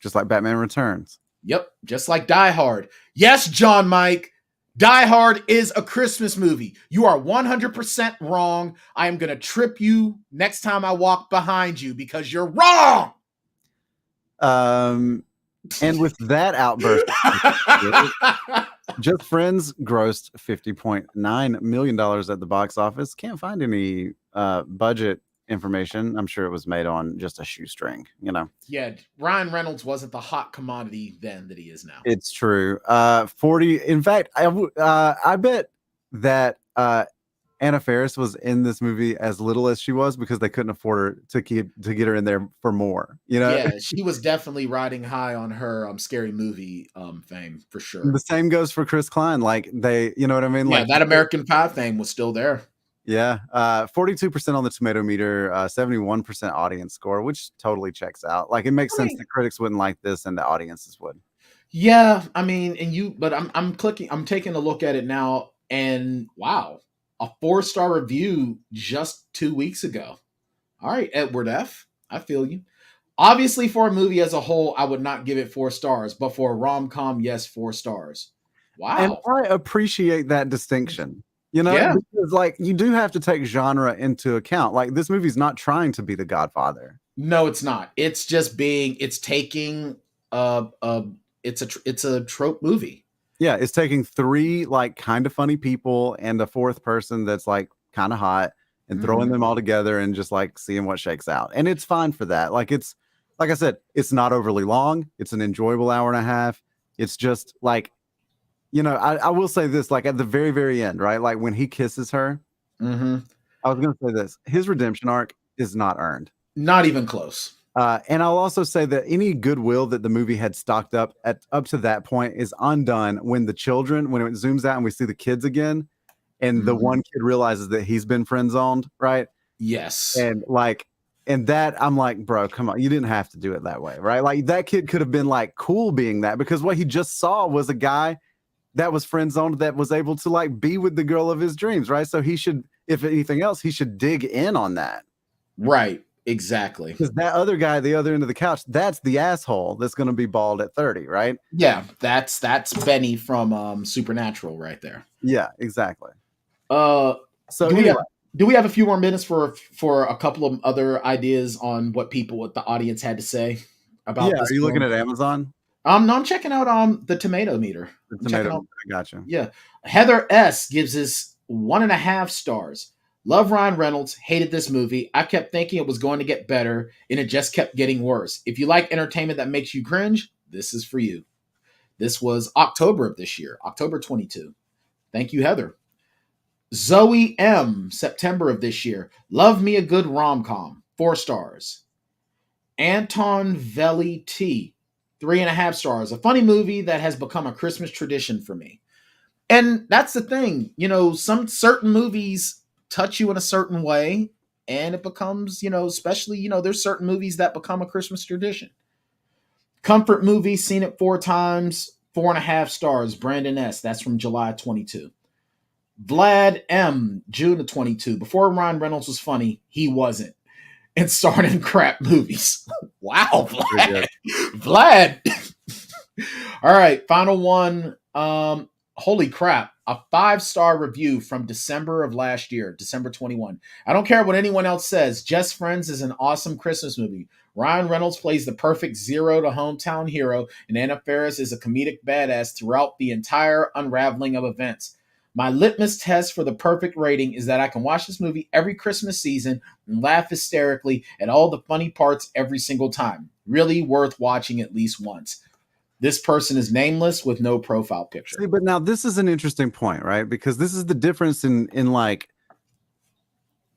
Just like Batman Returns. Yep. Just like Die Hard. Yes, John Mike. Die Hard is a Christmas movie. You are 100% wrong. I am going to trip you next time I walk behind you because you're wrong. And with that outburst, Just Friends grossed $50.9 million at the box office. Can't find any budget information. I'm sure it was made on just a shoestring, Yeah, Ryan Reynolds wasn't the hot commodity then that he is now. It's true. 40. In fact, I bet that Anna Faris was in this movie as little as she was because they couldn't afford her to get her in there for more. Yeah, she was definitely riding high on her Scary Movie fame for sure. The same goes for Chris Kline. Like they, you know what I mean? Yeah, like that American Pie fame was still there. Yeah, 42% on the tomato meter, 71% audience score, which totally checks out. Like it makes sense that critics wouldn't like this and the audiences would. Yeah, I mean, but I'm taking a look at it now, and wow, a 4-star review just 2 weeks ago. All right, Edward F. I feel you. Obviously, for a movie as a whole, I would not give it 4 stars, but for a rom-com, yes, 4 stars. Wow, and I appreciate that distinction. Because like you do have to take genre into account. Like this movie's not trying to be The Godfather. No, it's not. It's just taking it's a trope movie. Yeah, it's taking 3 like kind of funny people and a 4th person that's like kind of hot and throwing them all together and just like seeing what shakes out. And it's fine for that. Like it's like I said, it's not overly long. It's an enjoyable hour and a half. It's just like I will say this, like at the very, very end, right? Like when he kisses her, I was going to say this, his redemption arc is not earned. Not even close. And I'll also say that any goodwill that the movie had stocked up to that point is undone when it zooms out and we see the kids again, and the one kid realizes that he's been friend zoned, right? Yes. And that I'm like, bro, come on, you didn't have to do it that way, right? Like that kid could have been like cool being that, because what he just saw was a guy that was friend zoned that was able to like be with the girl of his dreams, right? So he should, if anything else, he should dig in on that. Right. Exactly. Because that other guy at the other end of the couch, that's the asshole that's going to be bald at 30, right? Yeah, that's Benny from Supernatural right there. Yeah, exactly. So anyway. Do we have a few more minutes for a couple of other ideas on what the audience had to say about this? Are you looking at Amazon? No, I'm checking out the tomato meter. I gotcha. Yeah. Heather S gives us 1.5 stars. Love Ryan Reynolds, hated this movie. I kept thinking it was going to get better, and it just kept getting worse. If you like entertainment that makes you cringe, this is for you. This was October of this year, October 22. Thank you, Heather. Zoe M, September of this year. Love me a good rom-com, 4 stars. Anton Veli T, 3.5 stars. A funny movie that has become a Christmas tradition for me. And that's the thing, some certain movies touch you in a certain way, and it becomes, especially, there's certain movies that become a Christmas tradition. Comfort movie, seen it 4 times, 4.5 stars. Brandon S, that's from July 22. Vlad M, June of 22. Before Ryan Reynolds was funny, he wasn't. And starred in crap movies. Wow, Vlad. Vlad. All right, final one. Holy crap. A 5-star review from December of last year, December 21. I don't care what anyone else says. Just Friends is an awesome Christmas movie. Ryan Reynolds plays the perfect zero to hometown hero, and Anna Faris is a comedic badass throughout the entire unraveling of events. My litmus test for the perfect rating is that I can watch this movie every Christmas season and laugh hysterically at all the funny parts every single time. Really worth watching at least once. This person is nameless with no profile picture. See, but now this is an interesting point, right? Because this is the difference in like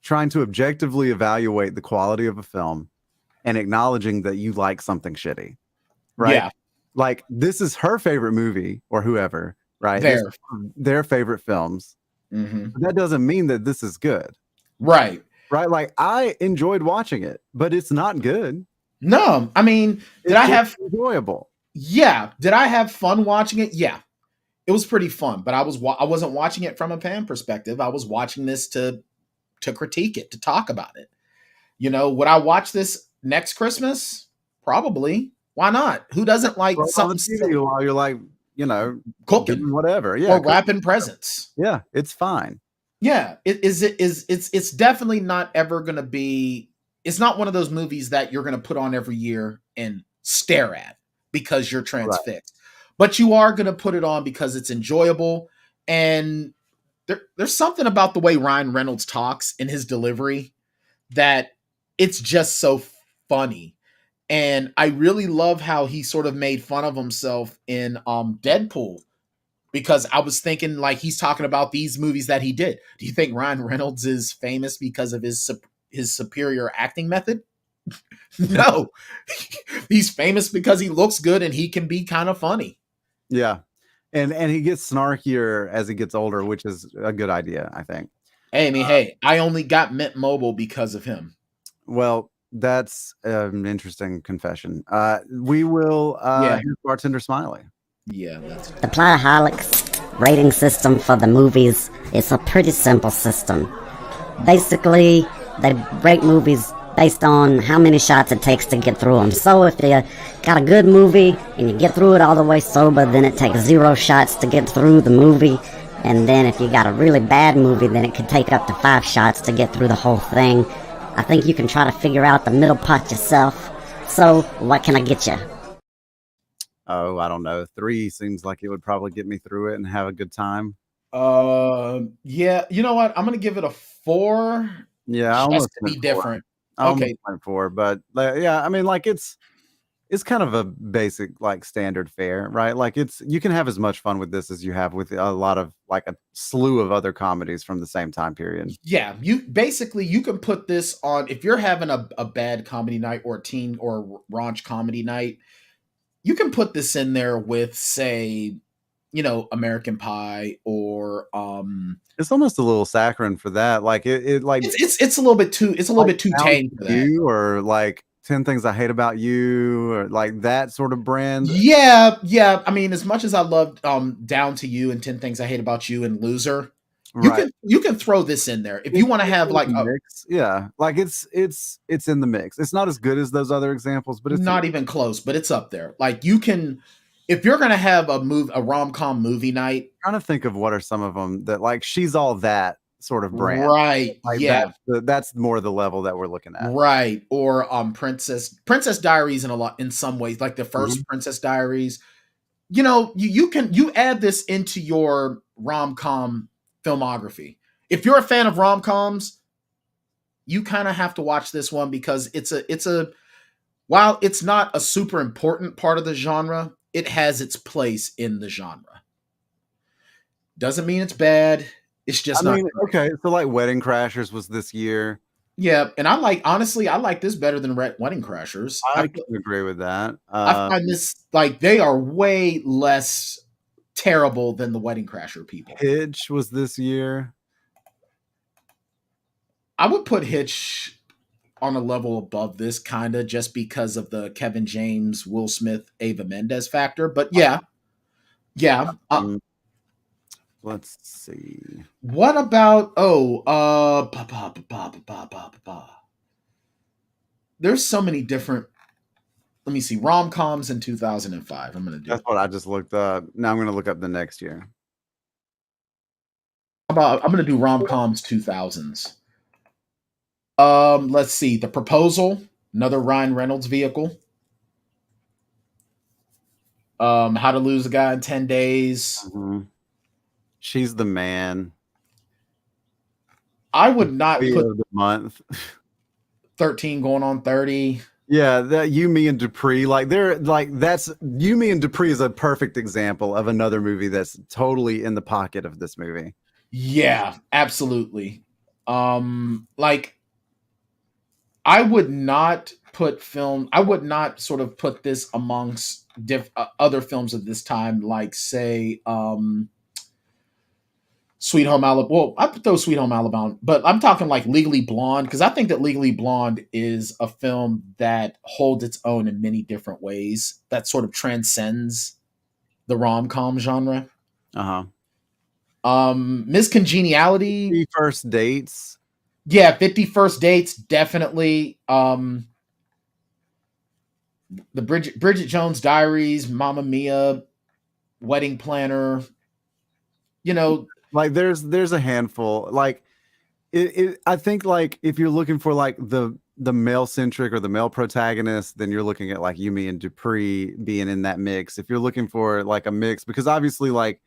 trying to objectively evaluate the quality of a film and acknowledging that you like something shitty, right? Yeah. Like this is her favorite movie or whoever, right? Their favorite films. Mm-hmm. But that doesn't mean that this is good. Right. Right. Like I enjoyed watching it, but it's not good. No, I mean, did I have enjoyable? Yeah. Did I have fun watching it? Yeah. It was pretty fun, but I wasn't watching it from a fan perspective. I was watching this to critique it, to talk about it. Would I watch this next Christmas? Probably. Why not? Who doesn't like something while you're like, cooking, whatever, yeah, or wrapping presents? Yeah, it's fine. Yeah, it's definitely not ever going to be. It's not one of those movies that you're going to put on every year and stare at because you're transfixed. Right. But you are going to put it on because it's enjoyable. And there's something about the way Ryan Reynolds talks in his delivery that it's just so funny. And I really love how he sort of made fun of himself in Deadpool, because I was thinking like he's talking about these movies that he did. Do you think Ryan Reynolds is famous because of his superior acting method? No. He's famous because he looks good and he can be kind of funny. Yeah. And he gets snarkier as he gets older, which is a good idea, I think. Hey, I only got Mint Mobile because of him. Well, that's an interesting confession. We will hear Bartender Smiley. Yeah, that's the Plotaholics rating system for the movies is a pretty simple system. Basically, they rate movies based on how many shots it takes to get through them. So if you got a good movie and you get through it all the way sober, then it takes 0 shots to get through the movie. And then if you got a really bad movie, then it could take up to 5 shots to get through the whole thing. I think you can try to figure out the middle part yourself. So what can I get you? Oh, I don't know. 3 seems like it would probably get me through it and have a good time. Yeah. You know what? I'm going to give it a 4. Yeah, I almost to be different. Okay, 4, but yeah, I mean, like it's kind of a basic like standard fare, right? Like you can have as much fun with this as you have with a lot of like a slew of other comedies from the same time period. Yeah, you can put this on if you're having a bad comedy night or a teen or raunch comedy night. You can put this in there with, say, American Pie or it's almost a little saccharine for that. Like it like it's a little bit too tame for that. Or like 10 Things I Hate About You, or like that sort of brand. Yeah. I mean, as much as I loved Down to You and 10 Things I Hate About You and Loser, Right. you can throw this in there if you want to have like a mix. Yeah, like it's in the mix. It's not as good as those other examples, but it's not even close, but it's up there. Like you can, if you're gonna have a rom-com movie night, trying to think of what are some of them that like She's All That sort of brand, right? Like Yeah, that's more the level that we're looking at, right. Or Princess Diaries in some ways, like the first Princess Diaries. You know, you add this into your rom-com filmography. If you're a fan of rom-coms, you kind of have to watch this one because it's a while it's not a super important part of the genre, it has its place in the genre. Doesn't mean it's bad. It's just not. Okay, so like Wedding Crashers was this year. Yeah, and I like this better than Wedding Crashers. I can agree with that. I find this like they are way less terrible than the Wedding Crasher people. Hitch was this year. I would put Hitch on a level above this, kind of just because of the Kevin James, Will Smith, Ava Mendes factor. But yeah. Let's see. What about there's so many different. Let me see, rom-coms in 2005. I'm gonna do. That's what I just looked up. Now I'm gonna look up the next year. How about I'm gonna do rom-coms 2000s. Let's see, The Proposal, another Ryan Reynolds vehicle. How to Lose a Guy in 10 Days. Mm-hmm. She's the Man. I would not put the month. 13 going on 30. Yeah, that You, Me, and Dupree. Like they're like that's You, Me, and Dupree is a perfect example of another movie that's totally in the pocket of this movie. Yeah, absolutely. Like I would not sort of put this amongst other films of this time, like say Sweet Home Alabama. Well, I put those Sweet Home Alabama, but I'm talking like Legally Blonde, because I think that Legally Blonde is a film that holds its own in many different ways, that sort of transcends the rom-com genre. Miss Congeniality. 50 First Dates. Yeah, 50 First Dates, definitely. The Bridget Jones Diaries, Mamma Mia, Wedding Planner. You know, like there's a handful. Like I think like if you're looking for like the male centric or the male protagonist, then you're looking at like You, Me, and Dupree being in that mix. If you're looking for like a mix, because obviously like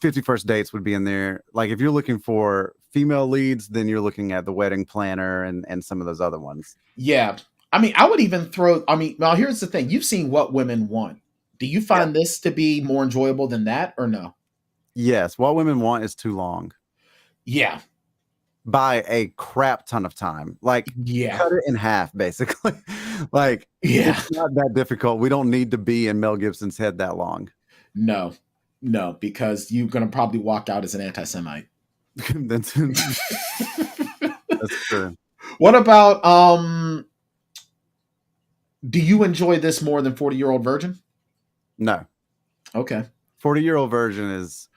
50 First Dates would be in there. Like if you're looking for female leads, then you're looking at The Wedding Planner and some of those other ones. Yeah. I mean, I would even throw, well, here's the thing. You've seen What Women Want. Do you find this to be more enjoyable than that or no? Yes. What Women Want is too long. Yeah. By a crap ton of time. Like cut it in half, basically. Like it's not that difficult. We don't need to be in Mel Gibson's head that long. No, because you're going to probably walk out as an anti-Semite. That's true. What about do you enjoy this more than 40-Year-Old Virgin? No. Okay. 40-Year-Old Virgin is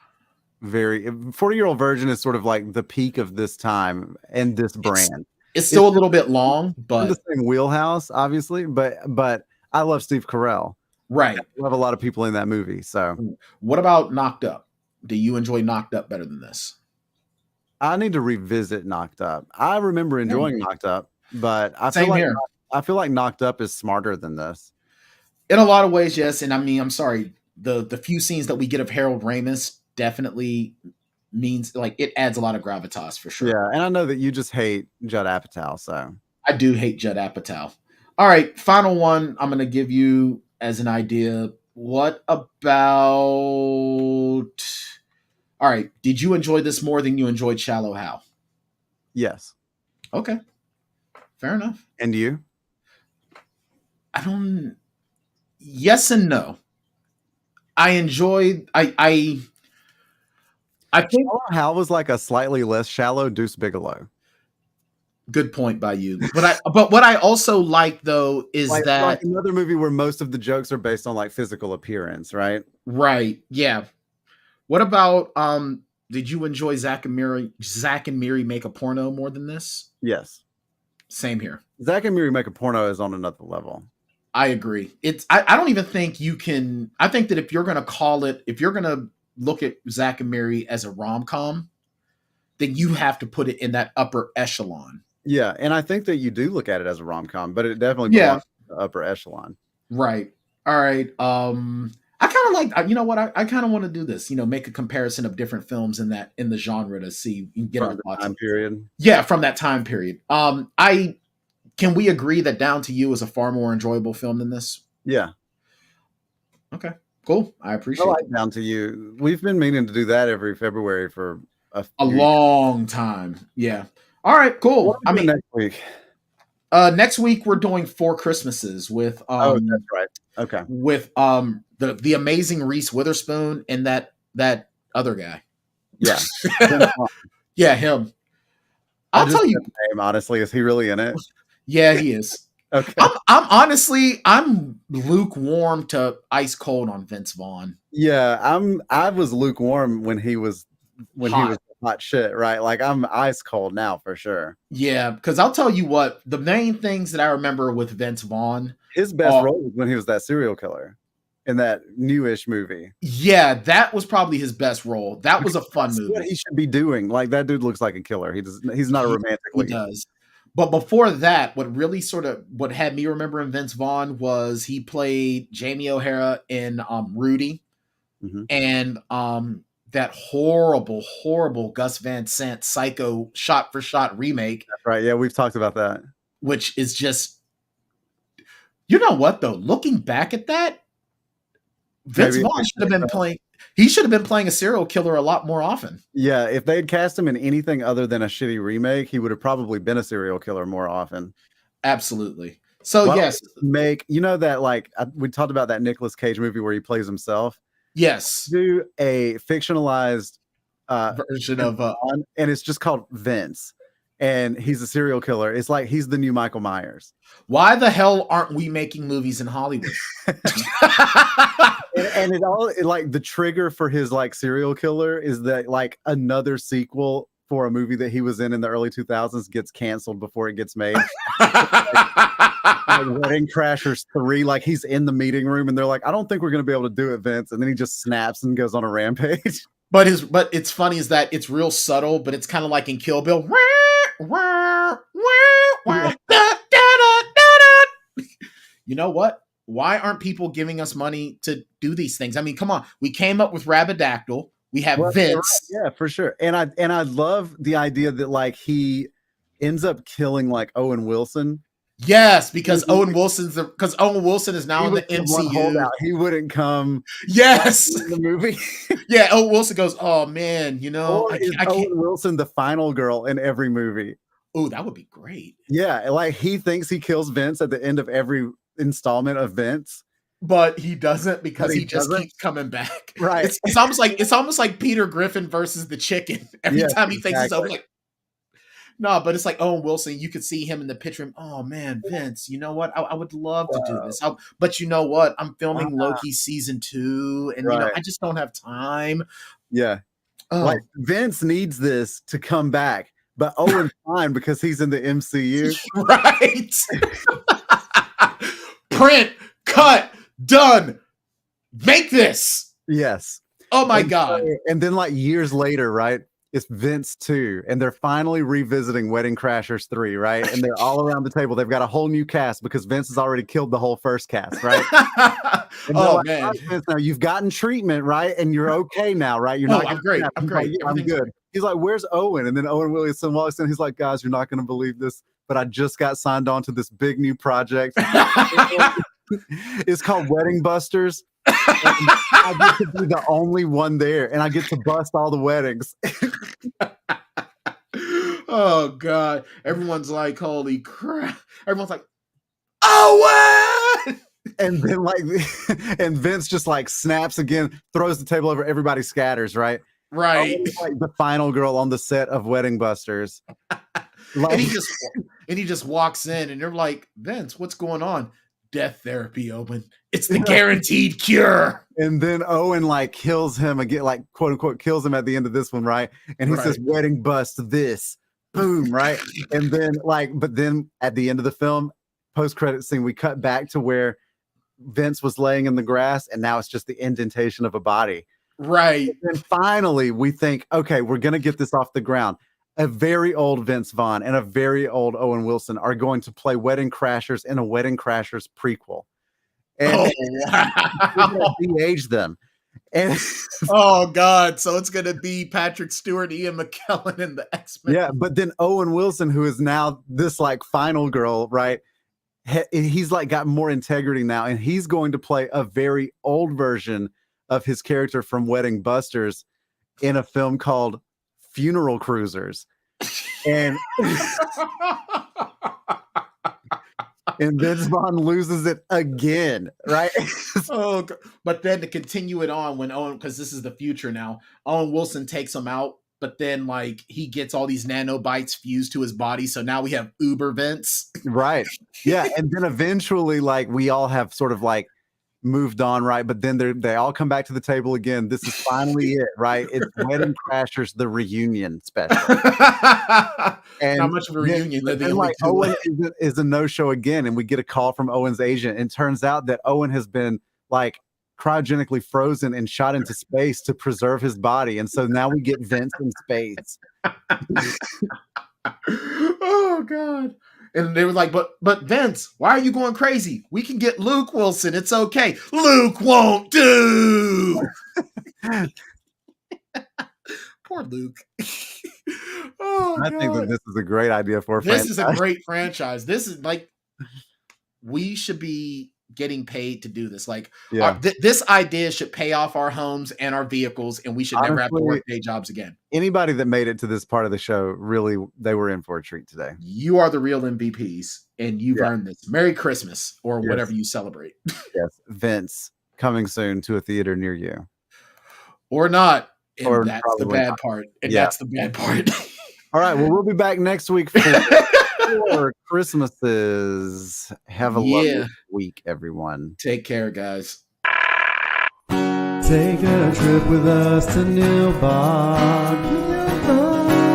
40-Year-Old Virgin is sort of like the peak of this time and this brand. It's still a little bit long, but in the same wheelhouse, obviously. But I love Steve Carell. Right. I love a lot of people in that movie. So what about Knocked Up? Do you enjoy Knocked Up better than this? I need to revisit Knocked Up. I remember enjoying Knocked Up, but I feel like Knocked Up is smarter than this. In a lot of ways, yes. And I mean, I'm sorry, the few scenes that we get of Harold Ramis definitely means like it adds a lot of gravitas for sure. Yeah, and I know that you just hate Judd Apatow, so I do hate Judd Apatow. All right, final one I'm going to give you as an idea. What about? All right, did you enjoy this more than you enjoyed Shallow Hal? Yes. Okay, fair enough. And you? Yes and no. I enjoyed. I think Shallow Hal was like a slightly less shallow Deuce Bigelow. Good point by you. But what I also like though is like another movie where most of the jokes are based on like physical appearance, right? Right. Yeah. What about did you enjoy Zach and Miri make a porno more than this? Yes. Same here. Zach and Miri make a porno is on another level. I agree. I don't even think you can. I think that if you're going to look at Zach and Miri as a rom-com, then you have to put it in that upper echelon. Yeah, and I think that you do look at it as a rom-com, but it definitely belongs to the upper echelon. Right. All right. I kind of like, you know what? I kind of want to do this, make a comparison of different films in the genre to see and get our thoughts. Time period. Yeah, from that time period. Can we agree that Down to You is a far more enjoyable film than this? Yeah. Okay, cool. I appreciate it. Down to You. We've been meaning to do that every February for a long time. Yeah. All right, cool. Next week. Next week we're doing Four Christmases with that's right. Okay. With the amazing Reese Witherspoon and that other guy. Yeah. Yeah, him. I'll tell you. Name, honestly, is he really in it? Yeah, he is. Okay. I'm lukewarm to ice cold on Vince Vaughn. Yeah, I was lukewarm when he was hot shit, right? Like I'm ice cold now for sure. Yeah, because I'll tell you what, the main things that I remember with Vince Vaughn, his best role was when he was that serial killer in that newish movie. Yeah, that was probably his best role. That was a fun movie. What he should be doing. Like that dude looks like a killer. He's not a romantic lead. He does. But before that, what had me remembering Vince Vaughn was he played Jamie O'Hara in Rudy, and that horrible Gus Van Sant Psycho shot-for-shot remake. That's right. Yeah, we've talked about that. Which is just, you know what though? Looking back at that, Vince Vaughn should have been playing a serial killer a lot more often. Yeah, if they'd cast him in anything other than a shitty remake, he would have probably been a serial killer more often. Absolutely. So yes, we talked about that Nicolas Cage movie where he plays himself. Yes, do a fictionalized version of and it's just called Vince, and he's a serial killer. It's like he's the new Michael Myers. Why the hell aren't we making movies in Hollywood? and the trigger for his like serial killer is that like another sequel for a movie that he was in the early 2000s gets canceled before it gets made. Like Wedding Crashers 3, like he's in the meeting room and they're like, I don't think we're going to be able to do it, Vince. And then he just snaps and goes on a rampage. But it's funny is that it's real subtle, but it's kind of like in Kill Bill. You know what? Why aren't people giving us money to do these things? I mean, come on. We came up with Rabadactyl. We have Vince. Yeah, for sure. And I love the idea that like he ends up killing like Owen Wilson. Yes, because Owen Wilson is now in the MCU. He wouldn't come. Yes, in the movie. Yeah, Owen Wilson goes, oh man, I can't. Owen Wilson the final girl in every movie. Oh, that would be great. Yeah, like he thinks he kills Vince at the end of every installment of Vince, but he doesn't because he just keeps coming back. Right. It's almost like Peter Griffin versus the chicken. Every time he thinks he's over, like. No, but it's like Owen Wilson. You could see him in the pitch room. Oh man, Vince, you know what? I would love to do this. But you know what? I'm filming Loki season 2, and I just don't have time. Yeah, like Vince needs this to come back, but Owen's fine because he's in the MCU. Right. Print, cut, done. Make this. Yes. Oh my God. And then like years later, right? It's Vince 2, and they're finally revisiting Wedding Crashers 3, right? And they're all around the table. They've got a whole new cast because Vince has already killed the whole first cast, right? Man. Vince, now you've gotten treatment, right? And you're okay now, right? You're not. I'm great. I'm great. Like, yeah, I'm good. He's like, "Where's Owen?" And then Owen Wilson walks in. He's like, "Guys, you're not going to believe this, but I just got signed on to this big new project. It's called Wedding Busters." I get to be the only one there, and I get to bust all the weddings. Oh God! Everyone's like, "Holy crap!" Everyone's like, "Owen!" And then and Vince just like snaps again, throws the table over, everybody scatters, right? Right. Like the final girl on the set of Wedding Busters. and he just walks in, and they're like, Vince, what's going on? Death therapy, Owen. It's the guaranteed cure. And then Owen like kills him again, like quote unquote kills him at the end of this one, right? And he says, "Wedding bust this." Boom, right? And then but then at the end of the film, post-credit scene, we cut back to where Vince was laying in the grass, and now it's just the indentation of a body. Right. And finally we think, okay, we're gonna get this off the ground. A very old Vince Vaughn and a very old Owen Wilson are going to play Wedding Crashers in a Wedding Crashers prequel. And wow. de-age them. And oh God. So it's gonna be Patrick Stewart, Ian McKellen, and the X-Men. Yeah, but then Owen Wilson, who is now this like final girl, right? He's like got more integrity now, and he's going to play a very old version of his character from Wedding Busters in a film called Funeral Cruisers. And and Vince Vaughn loses it again, right? Oh, but then to continue it on when Owen, because this is the future now, Owen Wilson takes him out, but then like he gets all these nanobites fused to his body, so now we have Uber Vince. Right. Yeah, and then eventually like we all have sort of like moved on, right? But then they all come back to the table again. This is finally it, right? It's Wedding Crashers, the reunion special. And not much of a reunion. Then like Owen is a no-show again, and we get a call from Owen's agent, and it turns out that Owen has been like cryogenically frozen and shot into space to preserve his body, and so now we get Vince in space. Oh God. And they were like, but Vince, why are you going crazy? We can get Luke Wilson. It's okay. Luke won't do. Poor Luke. Oh, I think that this is a great idea for a franchise. This is a great franchise. This is like, we should be getting paid to do this. Like, this idea should pay off our homes and our vehicles, and we should never have to work day jobs again. Anybody that made it to this part of the show, really, they were in for a treat today. You are the real MVPs, and you've earned this. Merry Christmas, or whatever you celebrate. Yes, Vince, coming soon to a theater near you. Or not. And that's the bad part. And that's the bad part. All right, well, we'll be back next week for Christmases. Have a lovely week, everyone. Take care, guys. Take a trip with us to Nilbog.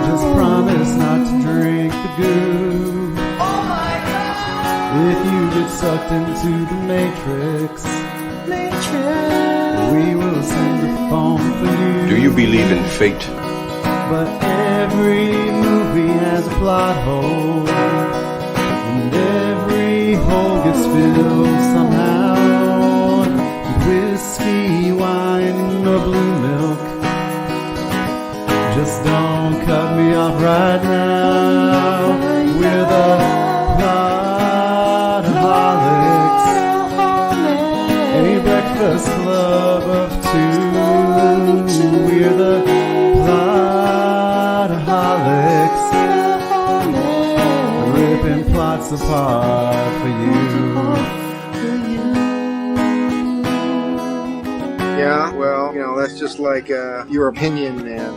Just promise not to drink the goo. Oh my God! If you get sucked into the Matrix, we will send a phone for you. Do you believe in fate? But every movie has a plot hole, and every hole gets filled somehow. Whiskey, wine, or blue milk. Just don't cut me off right now. We're the Plotaholics, a breakfast club of two. We're the Plotaholics, ripping plots apart for you. Yeah, well, that's just like your opinion, man.